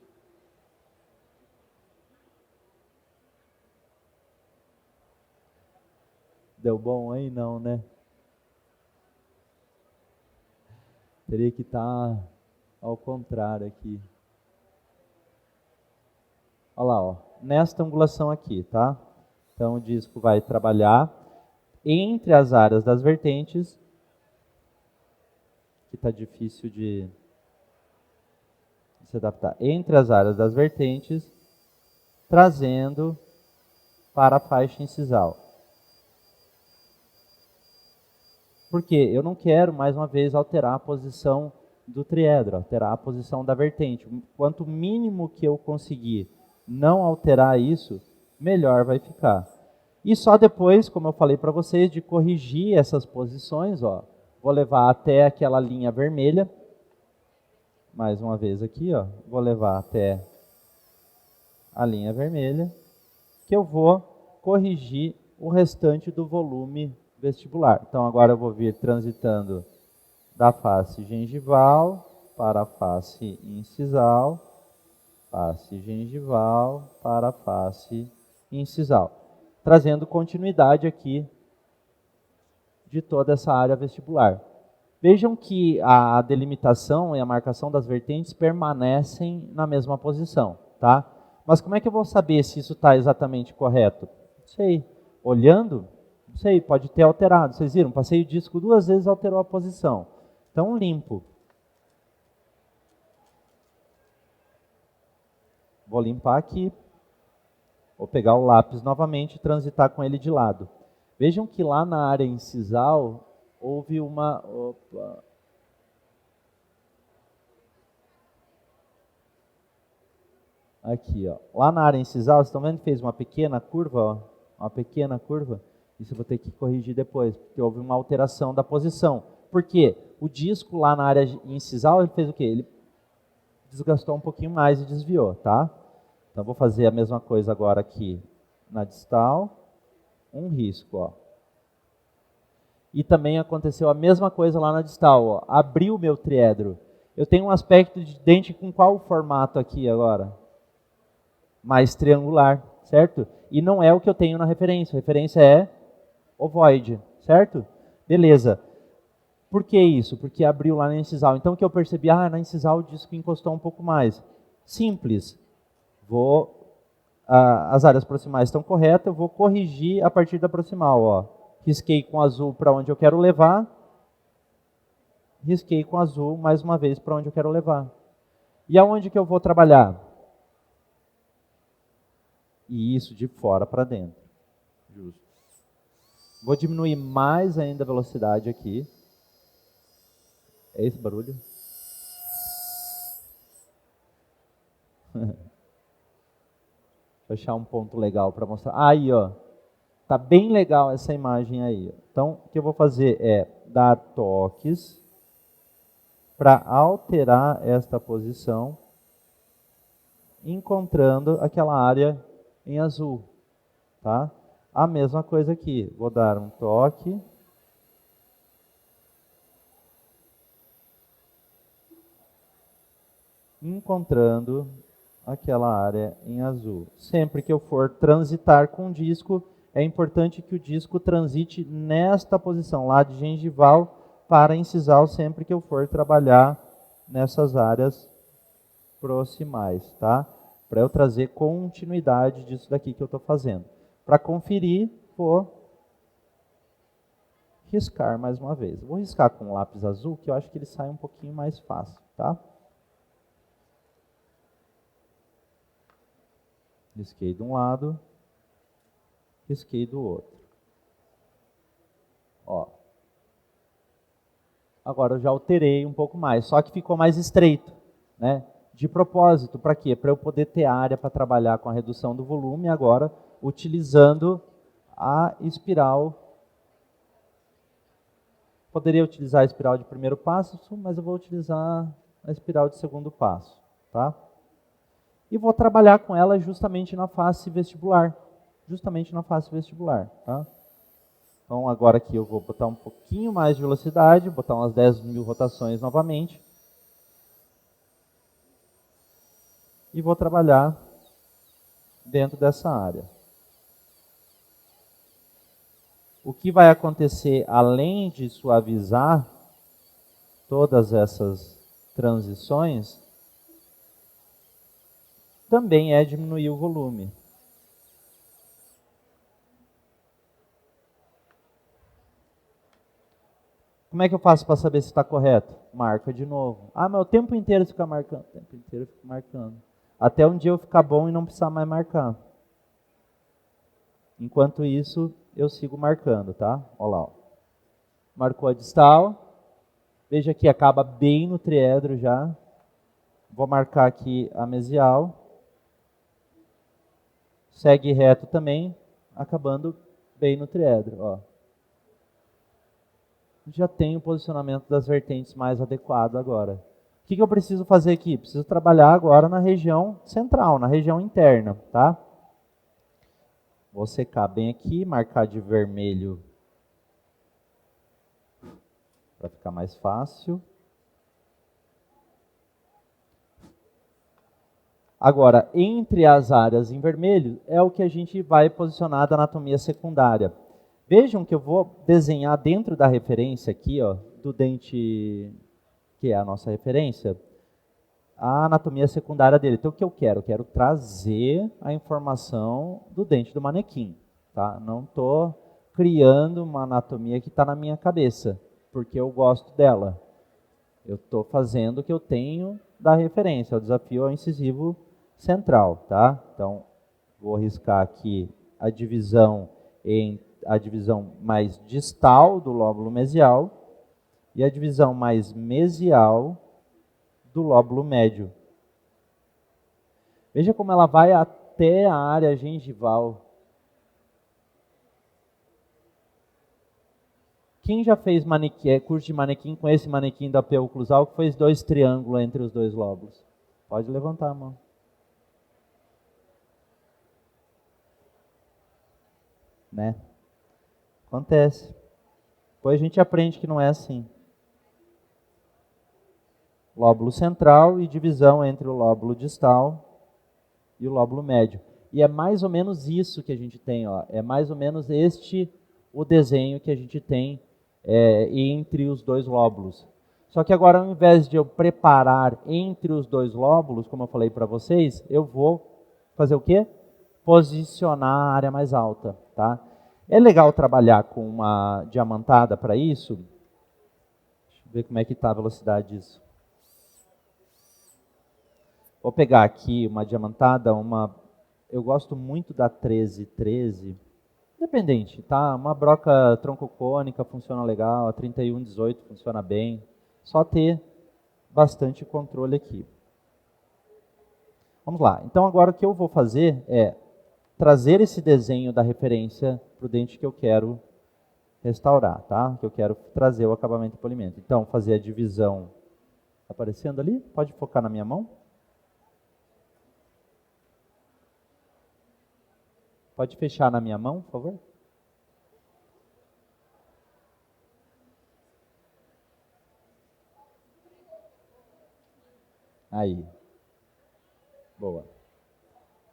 Deu bom aí? Não, né? Teria que estar ao contrário aqui. Olha lá, ó. Nesta angulação aqui, tá? Então o disco vai trabalhar entre as áreas das vertentes. Que está difícil de se adaptar. Entre as áreas das vertentes, trazendo para a faixa incisal. Por quê? Eu não quero, mais uma vez, alterar a posição do triedro, alterar a posição da vertente. Quanto mínimo que eu conseguir não alterar isso, melhor vai ficar. E só depois, como eu falei para vocês, de corrigir essas posições, ó, vou levar até aquela linha vermelha. Mais uma vez aqui, ó, vou levar até a linha vermelha, que eu vou corrigir o restante do volume vestibular. Então agora eu vou vir transitando da face gengival para a face incisal, face gengival para a face incisal, trazendo continuidade aqui de toda essa área vestibular. Vejam que a delimitação e a marcação das vertentes permanecem na mesma posição, tá? Mas como é que eu vou saber se isso está exatamente correto? Não sei. Olhando, não sei, pode ter alterado. Vocês viram? Passei o disco 2 vezes e alterou a posição. Então, limpo. Vou limpar aqui. Vou pegar o lápis novamente e transitar com ele de lado. Vejam que lá na área incisal houve uma... Opa. Aqui, ó. Lá na área incisal, vocês estão vendo que fez uma pequena curva, ó? Uma pequena curva. Isso eu vou ter que corrigir depois, porque houve uma alteração da posição. Por quê? O disco lá na área incisal, ele fez o quê? Ele desgastou um pouquinho mais e desviou, tá? Então, vou fazer a mesma coisa agora aqui na distal. Um risco, ó. E também aconteceu a mesma coisa lá na distal, ó. Abriu o meu triedro. Eu tenho um aspecto de dente com qual formato aqui agora? Mais triangular, certo? E não é o que eu tenho na referência. A referência é ovoide, certo? Beleza. Por que isso? Porque abriu lá na incisal. Então o que eu percebi? Ah, na incisal o disco encostou um pouco mais. Simples. As áreas proximais estão corretas, eu vou corrigir a partir da proximal, ó. Risquei com azul para onde eu quero levar. Risquei com azul mais uma vez para onde eu quero levar. E aonde que eu vou trabalhar? E isso de fora para dentro. Justo. Vou diminuir mais ainda a velocidade aqui. É esse barulho? Deixa eu achar um ponto legal para mostrar. Aí, ó. Tá bem legal essa imagem aí. Então, o que eu vou fazer é dar toques para alterar esta posição, encontrando aquela área em azul, tá? A mesma coisa aqui. Vou dar um toque. Encontrando aquela área em azul. Sempre que eu for transitar com o disco, é importante que o disco transite nesta posição lá de gengival para incisal sempre que eu for trabalhar nessas áreas proximais, tá? Para eu trazer continuidade disso daqui que eu estou fazendo. Para conferir, vou riscar mais uma vez. Vou riscar com um lápis azul, que eu acho que ele sai um pouquinho mais fácil, tá? Risquei de um lado, risquei do outro. Ó. Agora eu já alterei um pouco mais, só que ficou mais estreito, né? De propósito, para quê? Para eu poder ter área para trabalhar com a redução do volume agora, utilizando a espiral. Poderia utilizar a espiral de primeiro passo, mas eu vou utilizar a espiral de segundo passo, tá? E vou trabalhar com ela justamente na face vestibular. Justamente na face vestibular, tá? Então agora aqui eu vou botar um pouquinho mais de velocidade, botar umas 10.000 rotações novamente. E vou trabalhar dentro dessa área. O que vai acontecer, além de suavizar todas essas transições, também é diminuir o volume. Como é que eu faço para saber se está correto? Marca de novo. Ah, mas o tempo inteiro fica marcando. O tempo inteiro fica marcando. Até um dia eu ficar bom e não precisar mais marcar. Enquanto isso, eu sigo marcando, tá? Olha lá. Ó. Marcou a distal. Veja que acaba bem no triedro já. Vou marcar aqui a mesial. Segue reto também, acabando bem no triedro. Ó. Já tenho o posicionamento das vertentes mais adequado agora. O que eu preciso fazer aqui? Preciso trabalhar agora na região central, na região interna, tá? Vou secar bem aqui, marcar de vermelho para ficar mais fácil. Agora, entre as áreas em vermelho, é o que a gente vai posicionar da anatomia secundária. Vejam que eu vou desenhar dentro da referência aqui, ó, do dente, que é a nossa referência, a anatomia secundária dele. Então, o que eu quero? Eu quero trazer a informação do dente do manequim. Tá? Não estou criando uma anatomia que está na minha cabeça, porque eu gosto dela. Eu estou fazendo o que eu tenho da referência. O desafio é o incisivo central. Tá? Então, vou riscar aqui a divisão mais distal do lóbulo mesial e a divisão mais mesial do lóbulo médio. Veja como ela vai até a área gengival. Quem já fez curso de manequim com esse manequim da AP oclusal que fez 2 triângulos entre os 2 lóbulos? Pode levantar a mão. Né? Acontece. Depois a gente aprende que não é assim. Lóbulo central e divisão entre o lóbulo distal e o lóbulo médio. E é mais ou menos isso que a gente tem. Ó. É mais ou menos o desenho que a gente tem entre os 2 lóbulos. Só que agora, ao invés de eu preparar entre os 2 lóbulos, como eu falei para vocês, eu vou fazer o quê? Posicionar a área mais alta. Tá? É legal trabalhar com uma diamantada para isso. Deixa eu ver como é que está a velocidade disso. Vou pegar aqui uma diamantada, eu gosto muito da 1313. Independente, tá? Uma broca troncocônica funciona legal, a 3118 funciona bem. Só ter bastante controle aqui. Vamos lá. Então agora o que eu vou fazer é trazer esse desenho da referência para o dente que eu quero restaurar, tá? Que eu quero trazer o acabamento e polimento. Então, fazer a divisão aparecendo ali. Pode focar na minha mão. Pode fechar na minha mão, por favor? Aí. Boa.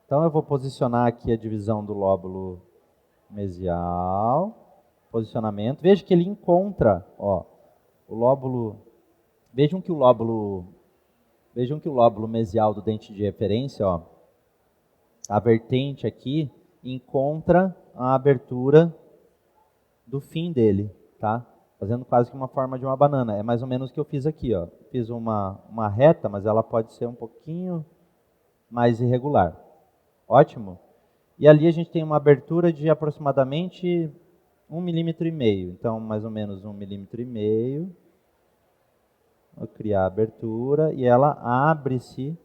Então eu vou posicionar aqui a divisão do lóbulo mesial. Posicionamento. Veja que ele encontra, ó, o lóbulo. Vejam que o lóbulo mesial do dente de referência, ó, a vertente aqui encontra a abertura do fim dele, tá? Fazendo quase que uma forma de uma banana. É mais ou menos o que eu fiz aqui, ó. Fiz uma reta, mas ela pode ser um pouquinho mais irregular. Ótimo. E ali a gente tem uma abertura de aproximadamente 1,5 milímetro. Então, mais ou menos 1,5 milímetro. Vou criar a abertura e ela abre-se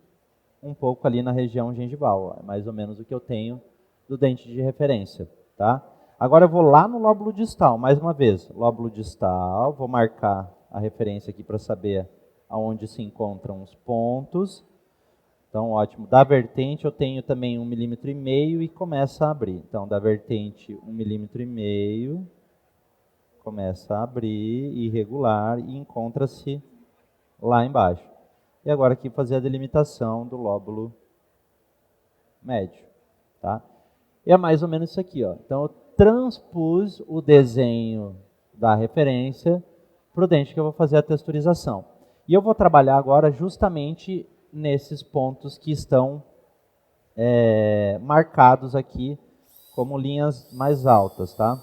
um pouco ali na região gengival. É mais ou menos o que eu tenho do dente de referência, tá? Agora eu vou lá no lóbulo distal, mais uma vez. Lóbulo distal, vou marcar a referência aqui para saber aonde se encontram os pontos. Então, ótimo. Da vertente eu tenho também 1,5 milímetro e começa a abrir. Então, da vertente 1,5 milímetro, começa a abrir, irregular, e encontra-se lá embaixo. E agora aqui fazer a delimitação do lóbulo médio, tá? E é mais ou menos isso aqui, ó. Então eu transpus o desenho da referência para o dente que eu vou fazer a texturização. E eu vou trabalhar agora justamente nesses pontos que estão marcados aqui como linhas mais altas, tá?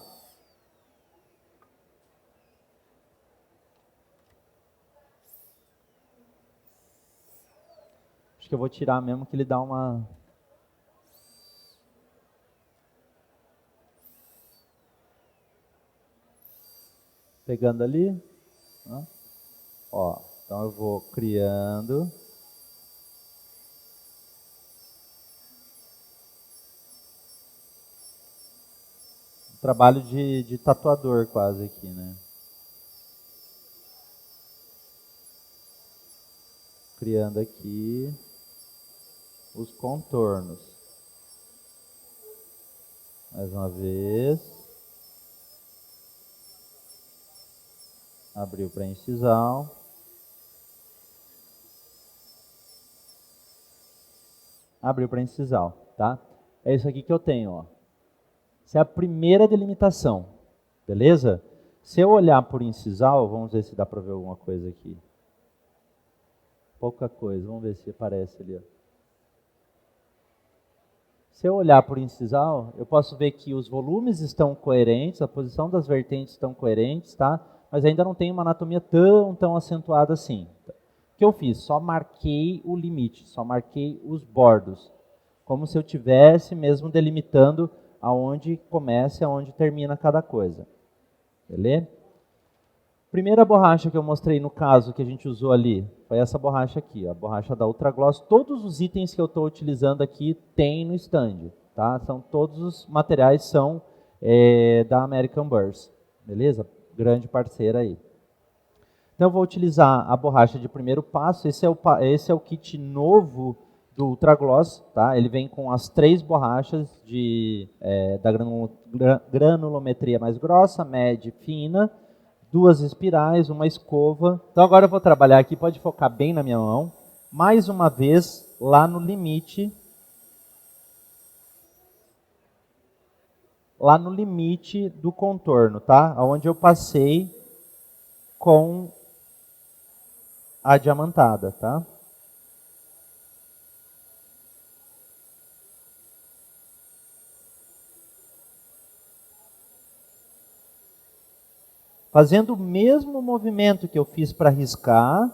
Acho que eu vou tirar mesmo que ele dá uma... Pegando ali. Ó, então eu vou criando. Trabalho de tatuador quase aqui, né? Criando aqui os contornos. Mais uma vez. Abriu para incisal. Abriu para incisal, tá? É isso aqui que eu tenho, ó. Essa é a primeira delimitação, beleza? Se eu olhar por incisal, vamos ver se dá para ver alguma coisa aqui. Pouca coisa, vamos ver se aparece ali, ó. Se eu olhar por incisal, eu posso ver que os volumes estão coerentes, a posição das vertentes estão coerentes, tá? Mas ainda não tem uma anatomia tão acentuada assim. O que eu fiz? Só marquei o limite, só marquei os bordos, como se eu tivesse mesmo delimitando aonde começa e aonde termina cada coisa. Beleza? Primeira borracha que eu mostrei no caso que a gente usou ali, foi essa borracha aqui, a borracha da Ultra Gloss. Todos os itens que eu estou utilizando aqui tem no stand, tá? Todos os materiais são da American Burrs, beleza? Grande parceira aí. Então eu vou utilizar a borracha de primeiro passo, esse é o kit novo do Ultra Gloss, tá? Ele vem com as 3 borrachas da granulometria mais grossa, média e fina, 2 espirais, uma escova. Então agora eu vou trabalhar aqui, pode focar bem na minha mão, mais uma vez lá no limite do contorno, tá? Onde eu passei com a diamantada, tá? Fazendo o mesmo movimento que eu fiz para riscar,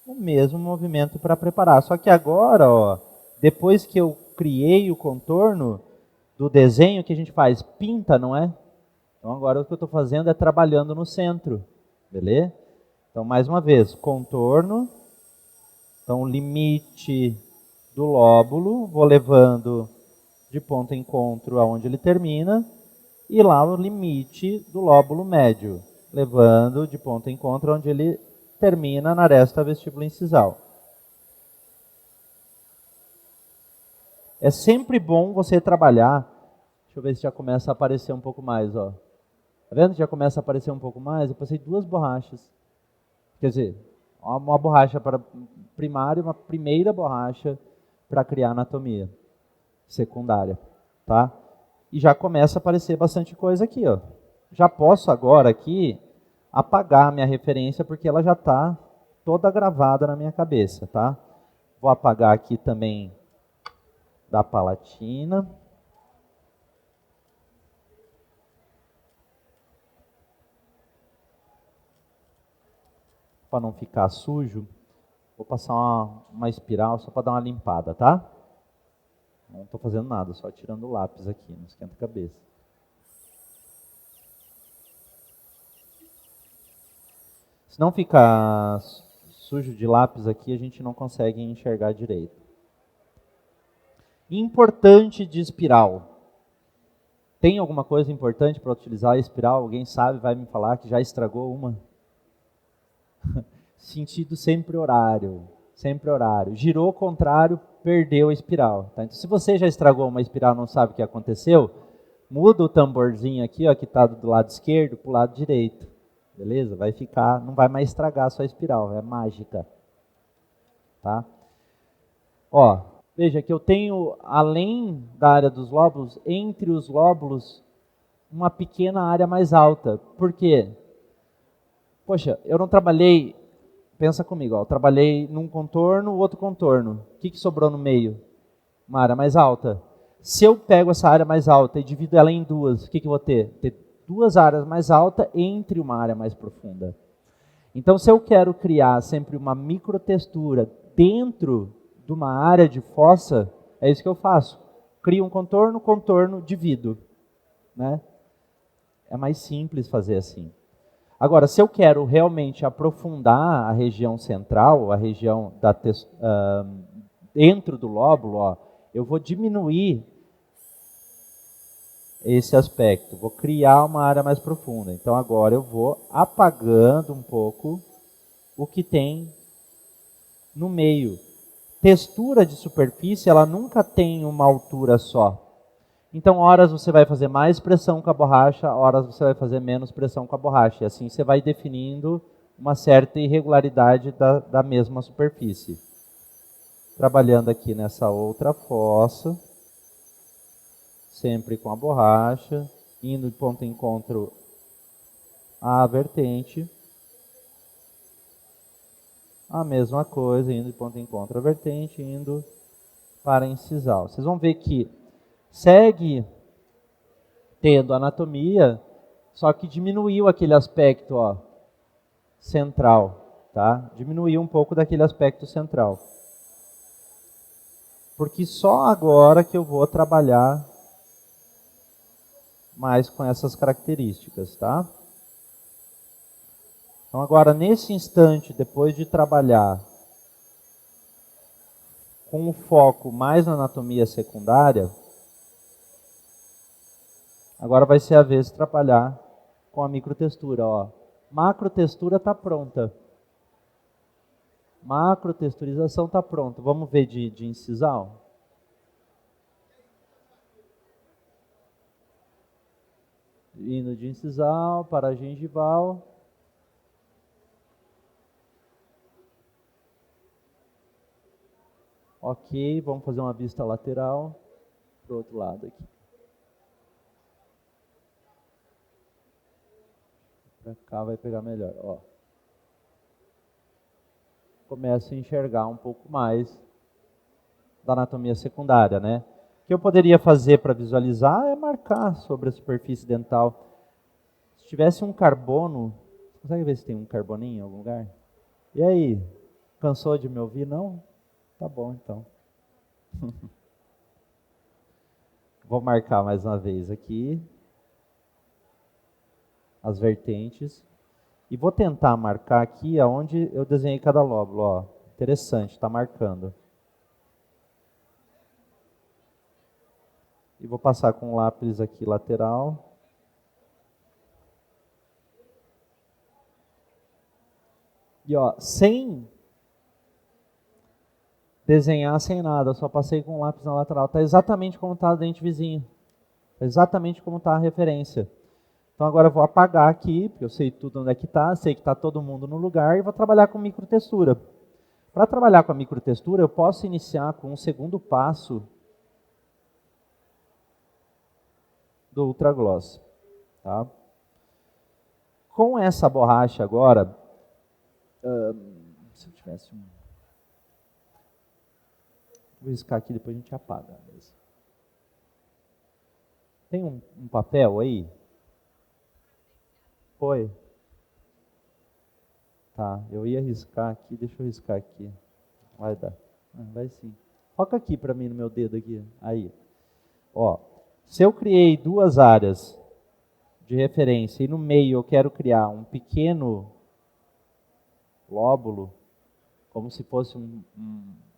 o mesmo movimento para preparar. Só que agora, ó, depois que eu criei o contorno, do desenho, o que a gente faz? Pinta, não é? Então agora o que eu estou fazendo é trabalhando no centro, beleza? Então mais uma vez, contorno, então limite do lóbulo, vou levando de ponto encontro aonde ele termina, e lá o limite do lóbulo médio, levando de ponto encontro onde ele termina na aresta vestíbulo incisal. É sempre bom você trabalhar, deixa eu ver se já começa a aparecer um pouco mais, ó. Tá vendo? Já começa a aparecer um pouco mais. Eu passei 2 borrachas. Quer dizer, uma borracha para primário e uma primeira borracha para criar anatomia secundária, tá? E já começa a aparecer bastante coisa aqui, ó. Já posso agora aqui apagar a minha referência porque ela já está toda gravada na minha cabeça, tá? Vou apagar aqui também da palatina. Para não ficar sujo, vou passar uma espiral só para dar uma limpada, tá? Não estou fazendo nada, só tirando o lápis aqui, não esquenta a cabeça. Se não ficar sujo de lápis aqui, a gente não consegue enxergar direito. Importante de espiral. Tem alguma coisa importante para utilizar a espiral? Alguém sabe, vai me falar que já estragou uma? Sentido sempre horário. Sempre horário. Girou ao contrário, perdeu a espiral. Tá? Então, se você já estragou uma espiral e não sabe o que aconteceu, muda o tamborzinho aqui, ó, que está do lado esquerdo, para o lado direito. Beleza? Vai ficar, não vai mais estragar a sua espiral, é mágica. Tá? Ó, veja que eu tenho, além da área dos lóbulos, entre os lóbulos, uma pequena área mais alta. Por quê? Poxa, eu não trabalhei, pensa comigo, ó, eu trabalhei num contorno, outro contorno. O que sobrou no meio? Uma área mais alta. Se eu pego essa área mais alta e divido ela em duas, o que eu vou ter? Ter 2 áreas mais altas entre uma área mais profunda. Então, se eu quero criar sempre uma microtextura dentro de uma área de fossa, é isso que eu faço. Crio um contorno, contorno, divido. Né? É mais simples fazer assim. Agora, se eu quero realmente aprofundar a região central, a região dentro do lóbulo, ó, eu vou diminuir esse aspecto, vou criar uma área mais profunda. Então agora eu vou apagando um pouco o que tem no meio. Textura de superfície, ela nunca tem uma altura só. Então, horas você vai fazer mais pressão com a borracha, horas você vai fazer menos pressão com a borracha. E assim você vai definindo uma certa irregularidade da mesma superfície. Trabalhando aqui nessa outra fossa, sempre com a borracha, indo de ponto encontro à vertente. A mesma coisa, indo de ponto encontro à vertente, indo para a incisal. Vocês vão ver que segue tendo anatomia, só que diminuiu aquele aspecto, ó, central, tá? Diminuiu um pouco daquele aspecto central. Porque só agora que eu vou trabalhar mais com essas características, tá? Então agora, nesse instante, depois de trabalhar com o foco mais na anatomia secundária, agora vai ser a vez de trabalhar com a microtextura, ó. Macrotextura está pronta. Macrotexturização está pronta. Vamos ver de incisal? Indo de incisal para gengival. Ok, vamos fazer uma vista lateral para o outro lado aqui. Para cá vai pegar melhor, ó. Começo a enxergar um pouco mais da anatomia secundária, né? O que eu poderia fazer para visualizar é marcar sobre a superfície dental. Se tivesse um carbono, consegue ver se tem um carboninho em algum lugar? E aí, cansou de me ouvir? Não? Tá bom, então. Vou marcar mais uma vez aqui as vertentes. E vou tentar marcar aqui aonde eu desenhei cada lóbulo. Ó. Interessante, está marcando. E vou passar com um lápis aqui lateral. E ó, sem desenhar, sem nada, só passei com um lápis na lateral. Está exatamente como está o dente vizinho. Tá exatamente como está a referência. Então agora eu vou apagar aqui, porque eu sei tudo onde é que está, sei que está todo mundo no lugar, e vou trabalhar com microtextura. Para trabalhar com a microtextura, eu posso iniciar com um segundo passo do Ultragloss. Tá? Com essa borracha agora, se eu tivesse um... Vou riscar aqui, depois a gente apaga. Tem um papel aí? Foi? Tá, eu ia riscar aqui, deixa eu riscar aqui. Vai dar. Vai sim. Foca aqui para mim no meu dedo aqui. Aí. Ó, se eu criei duas áreas de referência e no meio eu quero criar um pequeno lóbulo, como se fosse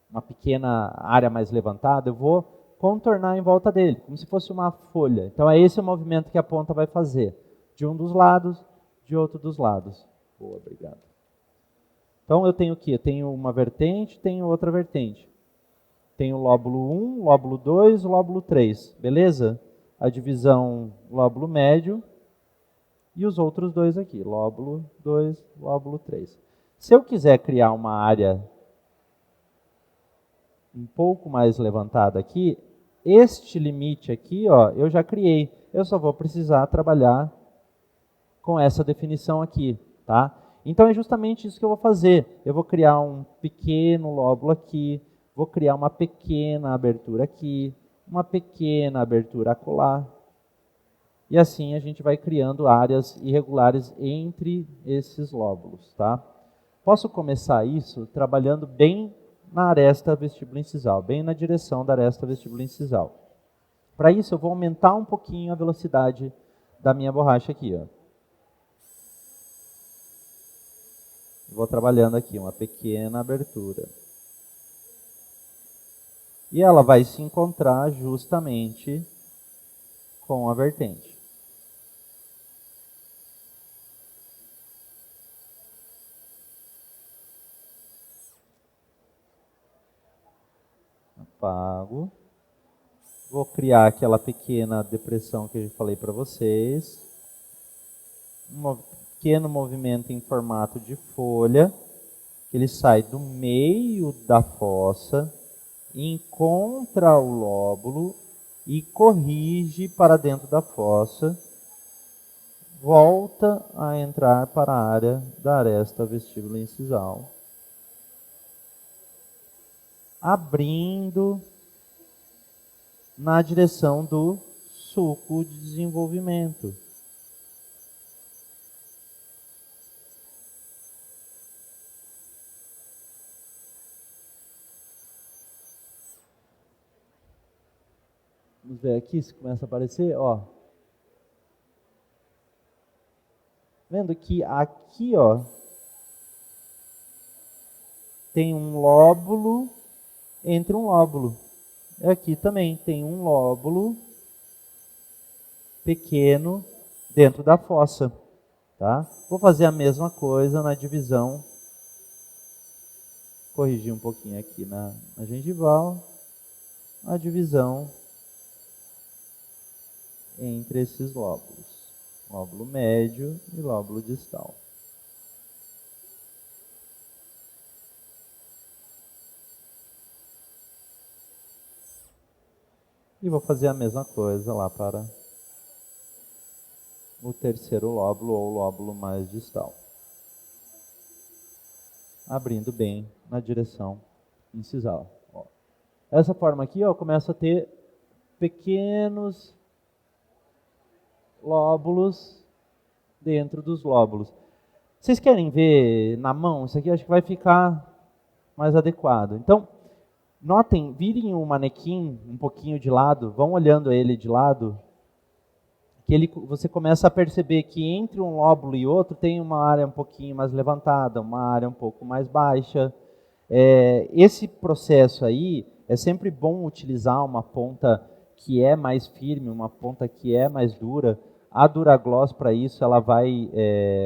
uma pequena área mais levantada, eu vou contornar em volta dele, como se fosse uma folha. Então é esse o movimento que a ponta vai fazer. De um dos lados, de outro dos lados. Boa, obrigado. Então eu tenho o quê? Eu tenho uma vertente, tenho outra vertente. Tenho lóbulo 1, lóbulo 2, lóbulo 3. Beleza? A divisão lóbulo médio e os outros dois aqui. Lóbulo 2, lóbulo 3. Se eu quiser criar uma área um pouco mais levantada aqui, este limite aqui, ó, eu já criei. Eu só vou precisar trabalhar com essa definição aqui, tá? Então é justamente isso que eu vou fazer. Eu vou criar um pequeno lóbulo aqui, vou criar uma pequena abertura aqui, uma pequena abertura acolá. E assim a gente vai criando áreas irregulares entre esses lóbulos, tá? Posso começar isso trabalhando bem na aresta vestibulo-incisal, bem na direção da aresta vestibulo-incisal. Para isso eu vou aumentar um pouquinho a velocidade da minha borracha aqui, ó. Vou trabalhando aqui uma pequena abertura. E ela vai se encontrar justamente com a vertente. Apago. Vou criar aquela pequena depressão que eu falei para vocês. Um pequeno movimento em formato de folha. Ele sai do meio da fossa, encontra o lóbulo e corrige para dentro da fossa. Volta a entrar para a área da aresta vestíbulo-incisal. Abrindo na direção do sulco de desenvolvimento. Vamos ver aqui se começa a aparecer, ó. Vendo que aqui, ó, tem um lóbulo entre um lóbulo. Aqui também tem um lóbulo pequeno dentro da fossa, tá? Vou fazer a mesma coisa na divisão. Corrigir um pouquinho aqui na gengival. A divisão entre esses lóbulos. Lóbulo médio e lóbulo distal. E vou fazer a mesma coisa lá para o terceiro lóbulo ou lóbulo mais distal. Abrindo bem na direção incisal. Ó. Essa forma aqui, ó, começa a ter pequenos lóbulos dentro dos lóbulos. Vocês querem ver na mão? Isso aqui acho que vai ficar mais adequado. Então, Notem, virem o manequim um pouquinho de lado, vão olhando ele de lado, que você começa a perceber que entre um lóbulo e outro tem uma área um pouquinho mais levantada, uma área um pouco mais baixa. Esse processo aí, é sempre bom utilizar uma ponta que é mais firme, uma ponta que é mais dura. A Duragloss, para isso, ela vai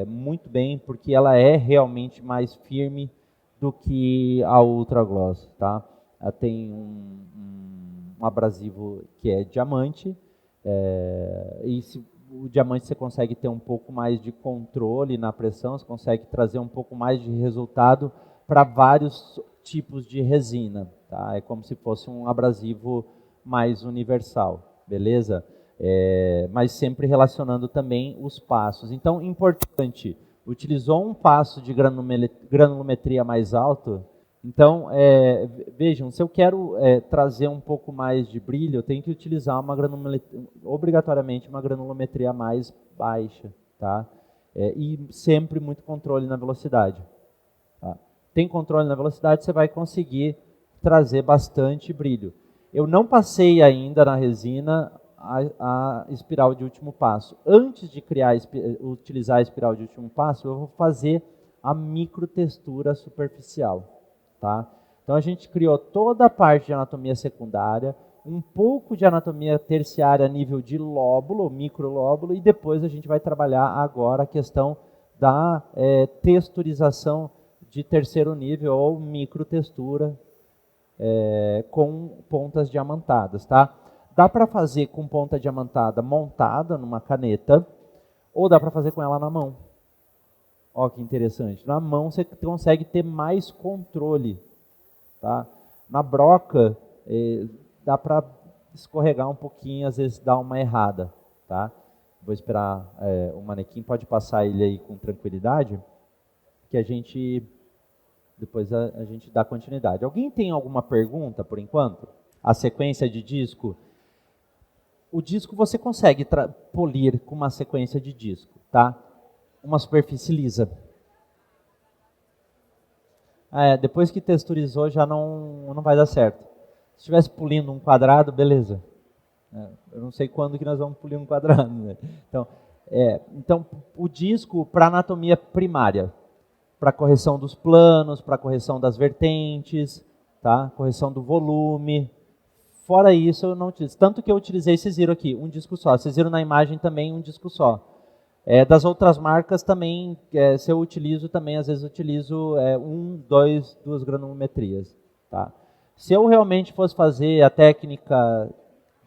muito bem, porque ela é realmente mais firme do que a Ultragloss, tá? Ela tem um abrasivo que é diamante, e o diamante você consegue ter um pouco mais de controle na pressão, você consegue trazer um pouco mais de resultado para vários tipos de resina, tá? É como se fosse um abrasivo mais universal, beleza? Mas sempre relacionando também os passos. Então, importante, utilizou um passo de granulometria mais alto. Então, vejam, se eu quero trazer um pouco mais de brilho, eu tenho que utilizar obrigatoriamente uma granulometria mais baixa, tá? E sempre muito controle na velocidade. Tá? Tem controle na velocidade, você vai conseguir trazer bastante brilho. Eu não passei ainda na resina a espiral de último passo. Antes de utilizar a espiral de último passo, eu vou fazer a microtextura superficial. Tá? Então a gente criou toda a parte de anatomia secundária, um pouco de anatomia terciária a nível de lóbulo, microlóbulo, e depois a gente vai trabalhar agora a questão da texturização de terceiro nível ou microtextura com pontas diamantadas. Tá? Dá para fazer com ponta diamantada montada numa caneta, ou dá para fazer com ela na mão. Olha que interessante. Na mão você consegue ter mais controle. Tá? Na broca, dá para escorregar um pouquinho, às vezes dá uma errada. Tá? Vou esperar o manequim, pode passar ele aí com tranquilidade, que depois a gente dá continuidade. Alguém tem alguma pergunta por enquanto? A sequência de disco? O disco você consegue polir com uma sequência de disco, tá? Uma superfície lisa. Depois que texturizou já não vai dar certo. Se estivesse polindo um quadrado, beleza. Eu não sei quando que nós vamos polir um quadrado. Né? Então, o disco para anatomia primária, para correção dos planos, para correção das vertentes, tá? Correção do volume. Fora isso, eu não utilizo. Tanto que eu utilizei, vocês viram aqui, um disco só. Vocês viram na imagem também um disco só. Das outras marcas também, se eu utilizo também, às vezes utilizo duas granulometrias. Tá? Se eu realmente fosse fazer a técnica,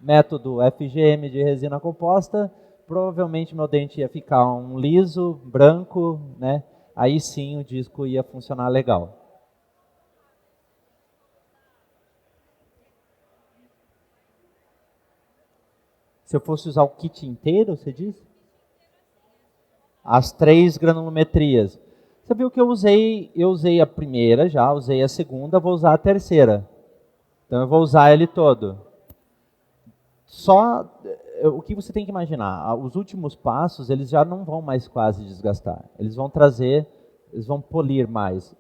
método FGM de resina composta, provavelmente meu dente ia ficar um liso, branco, né? Aí sim o disco ia funcionar legal. Se eu fosse usar o kit inteiro, você disse? As 3 granulometrias. Você viu que eu usei a primeira já, usei a segunda, vou usar a terceira. Então eu vou usar ele todo. Só o que você tem que imaginar, os últimos passos, eles já não vão mais quase desgastar. Eles vão polir mais,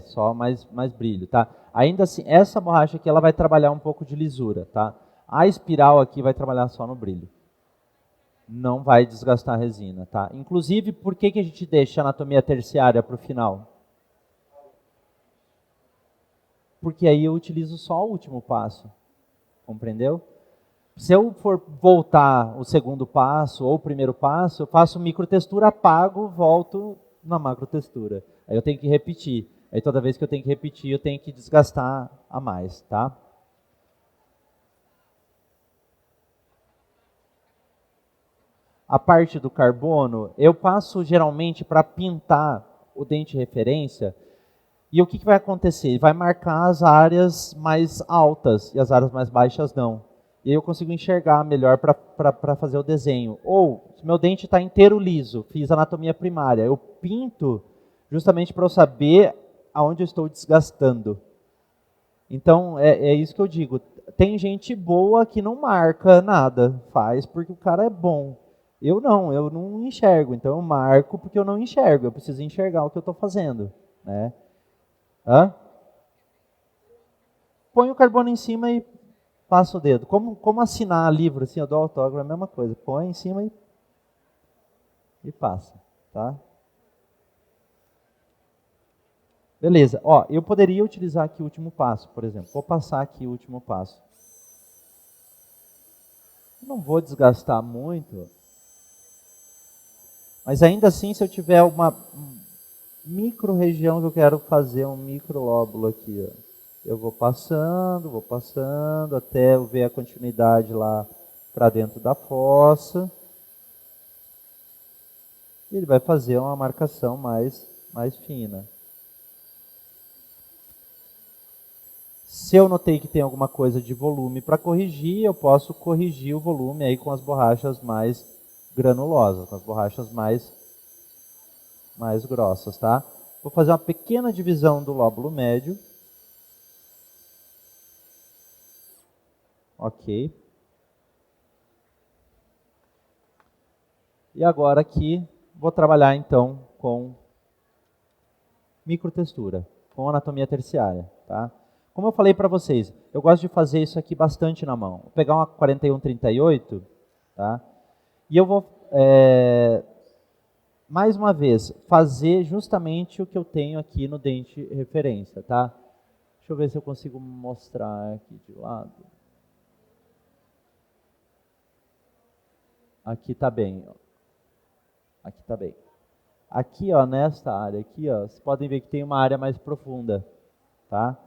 só mais brilho, tá? Ainda assim, essa borracha aqui ela vai trabalhar um pouco de lisura, tá? A espiral aqui vai trabalhar só no brilho. Não vai desgastar a resina, tá? Inclusive, por que a gente deixa a anatomia terciária para o final? Porque aí eu utilizo só o último passo, compreendeu? Se eu for voltar o segundo passo ou o primeiro passo, eu faço microtextura, apago, volto na macrotextura. Aí eu tenho que repetir. Aí toda vez que eu tenho que repetir, eu tenho que desgastar a mais, tá? A parte do carbono, eu passo geralmente para pintar o dente referência. E o que vai acontecer? Ele vai marcar as áreas mais altas e as áreas mais baixas não. E aí eu consigo enxergar melhor para fazer o desenho. Ou, se meu dente está inteiro liso, fiz anatomia primária, eu pinto justamente para eu saber aonde eu estou desgastando. Então, é isso que eu digo. Tem gente boa que não marca nada, faz porque o cara é bom. Eu não enxergo, então eu marco porque eu não enxergo, eu preciso enxergar o que eu estou fazendo. Né? Hã? põe o carbono em cima e passa o dedo. Como assinar livro, assim, eu dou autógrafo, é a mesma coisa. Põe em cima e passa, tá? Beleza, ó, eu poderia utilizar aqui o último passo, por exemplo. Vou passar aqui o último passo. Não vou desgastar muito, mas ainda assim, se eu tiver uma micro-região que eu quero fazer um micro-lóbulo aqui, ó, eu vou passando, até eu ver a continuidade lá para dentro da fossa. E ele vai fazer uma marcação mais fina. Se eu notei que tem alguma coisa de volume para corrigir, eu posso corrigir o volume aí com as borrachas mais granulosas, com as borrachas mais grossas, tá? Vou fazer uma pequena divisão do lóbulo médio. Ok. E agora aqui, vou trabalhar então com microtextura, com anatomia terciária, tá? Como eu falei para vocês, eu gosto de fazer isso aqui bastante na mão. Vou pegar uma 4138, tá? E eu vou, mais uma vez, fazer justamente o que eu tenho aqui no dente referência, tá? Deixa eu ver se eu consigo mostrar aqui de lado. Aqui está bem, ó. Aqui está bem. Aqui, ó, nesta área aqui, ó, vocês podem ver que tem uma área mais profunda, tá?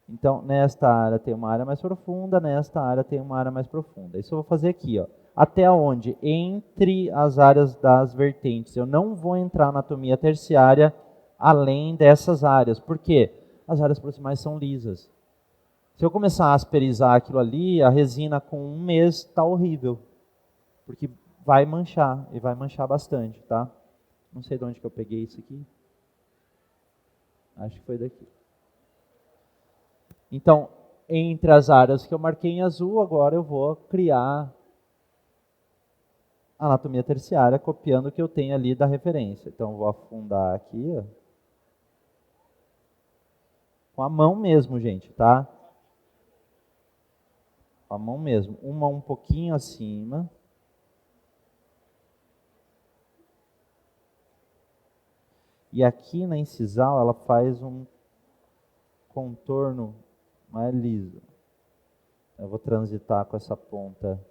Então, nesta área tem uma área mais profunda, nesta área tem uma área mais profunda. Isso eu vou fazer aqui, ó. Até onde? Entre as áreas das vertentes. Eu não vou entrar na anatomia terciária além dessas áreas. Por quê? As áreas proximais são lisas. Se eu começar a asperizar aquilo ali, a resina com um mês está horrível. Porque vai manchar, e vai manchar bastante, tá? Não sei de onde que eu peguei isso aqui. Acho que foi daqui. Então, entre as áreas que eu marquei em azul, agora eu vou criar a anatomia terciária, copiando o que eu tenho ali da referência. Então, vou afundar aqui, ó, com a mão mesmo, gente, tá? Com a mão mesmo. Uma um pouquinho acima. E aqui na incisal, ela faz um contorno mais liso. Eu vou transitar com essa ponta,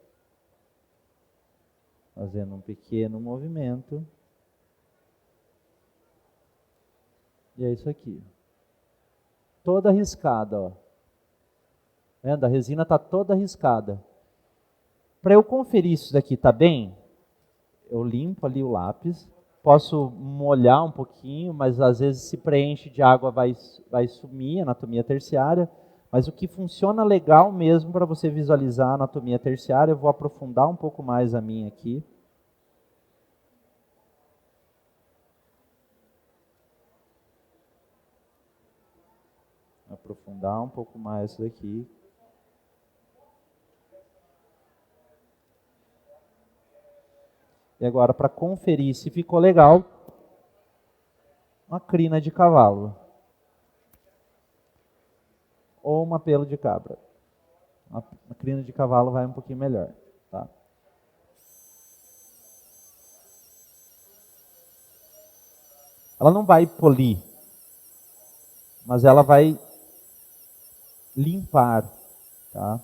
fazendo um pequeno movimento. E é isso aqui. Toda riscada, ó. Vendo? A resina está toda riscada. Para eu conferir se isso daqui está bem, eu limpo ali o lápis. Posso molhar um pouquinho, mas às vezes se preenche de água vai sumir a anatomia terciária. Mas o que funciona legal mesmo para você visualizar a anatomia terciária, eu vou aprofundar um pouco mais a minha aqui. Aprofundar um pouco mais isso daqui. E agora, para conferir se ficou legal, uma crina de cavalo. Ou uma pelo de cabra. Uma crina de cavalo vai um pouquinho melhor, tá? Ela não vai polir, mas ela vai limpar, tá?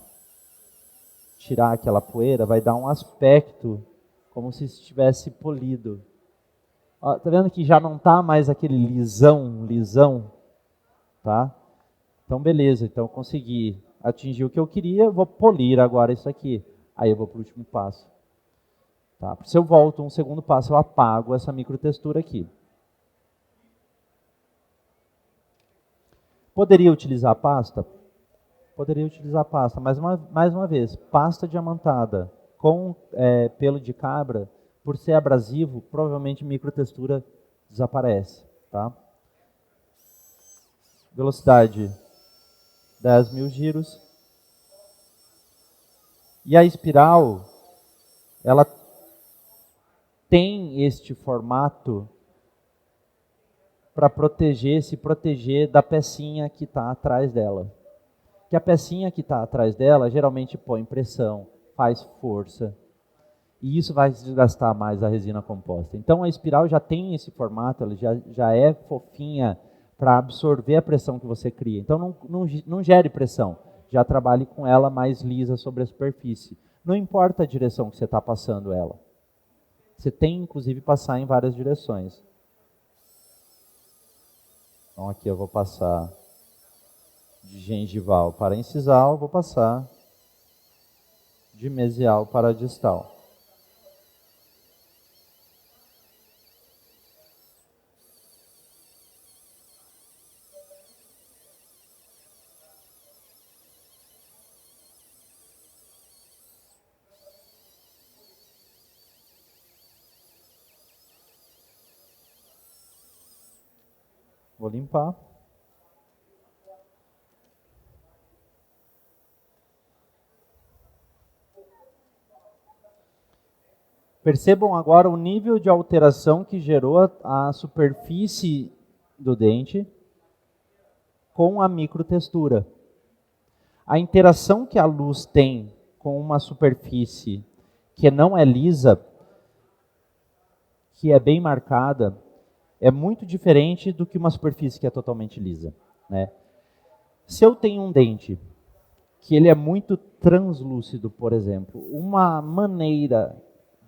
Tirar aquela poeira, vai dar um aspecto como se estivesse polido. Ó, tá vendo que já não tá mais aquele lisão, tá? Então beleza, então eu consegui atingir o que eu queria, eu vou polir agora isso aqui. Aí eu vou para o último passo. Tá? Se eu volto um segundo passo, eu apago essa microtextura aqui. Poderia utilizar pasta? Poderia utilizar pasta, mas mais uma vez, pasta diamantada com pelo de cabra, por ser abrasivo, provavelmente microtextura desaparece. Tá? Velocidade 10.000 giros. E a espiral, ela tem este formato para se proteger da pecinha que está atrás dela. que a pecinha que está atrás dela geralmente põe pressão, faz força, e isso vai desgastar mais a resina composta. Então a espiral já tem esse formato, ela já é fofinha para absorver a pressão que você cria. Então não gere pressão, já trabalhe com ela mais lisa sobre a superfície. Não importa a direção que você está passando ela. Você tem, inclusive, passar em várias direções. Então aqui eu vou passar de gengival para incisal, vou passar de mesial para distal. Vou limpar. Percebam agora o nível de alteração que gerou a superfície do dente com a microtextura. A interação que a luz tem com uma superfície que não é lisa, que é bem marcada, é muito diferente do que uma superfície que é totalmente lisa, né? Se eu tenho um dente que ele é muito translúcido, por exemplo, uma maneira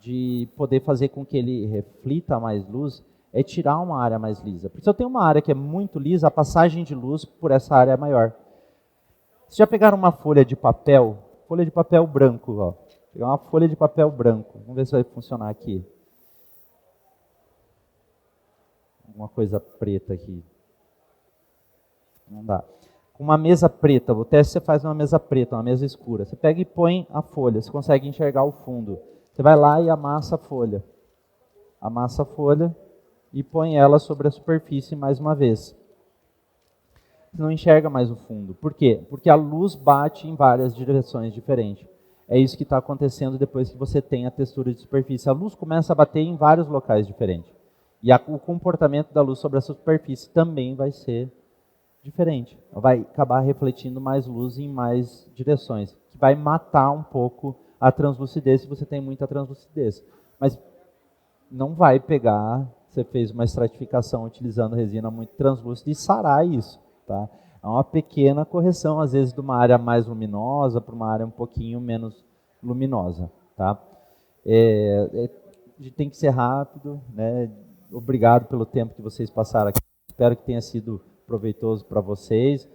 de poder fazer com que ele reflita mais luz é tirar uma área mais lisa. Porque se eu tenho uma área que é muito lisa, a passagem de luz por essa área é maior. Vocês já pegaram uma folha de papel branco, ó. Pegar uma folha de papel branco, vamos ver se vai funcionar aqui. Alguma coisa preta aqui. Não dá. Com uma mesa preta, o teste você faz numa mesa preta, uma mesa escura. Você pega e põe a folha, você consegue enxergar o fundo. Você vai lá e amassa a folha. Amassa a folha e põe ela sobre a superfície mais uma vez. Você não enxerga mais o fundo. Por quê? Porque a luz bate em várias direções diferentes. É isso que está acontecendo depois que você tem a textura de superfície. A luz começa a bater em vários locais diferentes. E o comportamento da luz sobre a superfície também vai ser diferente. Vai acabar refletindo mais luz em mais direções, que vai matar um pouco a translucidez se você tem muita translucidez. Mas não vai pegar, você fez uma estratificação utilizando resina muito translúcida e sarar isso. Tá? É uma pequena correção, às vezes, de uma área mais luminosa para uma área um pouquinho menos luminosa. Tá? A gente tem que ser rápido, né? Obrigado pelo tempo que vocês passaram aqui. Espero que tenha sido proveitoso para vocês.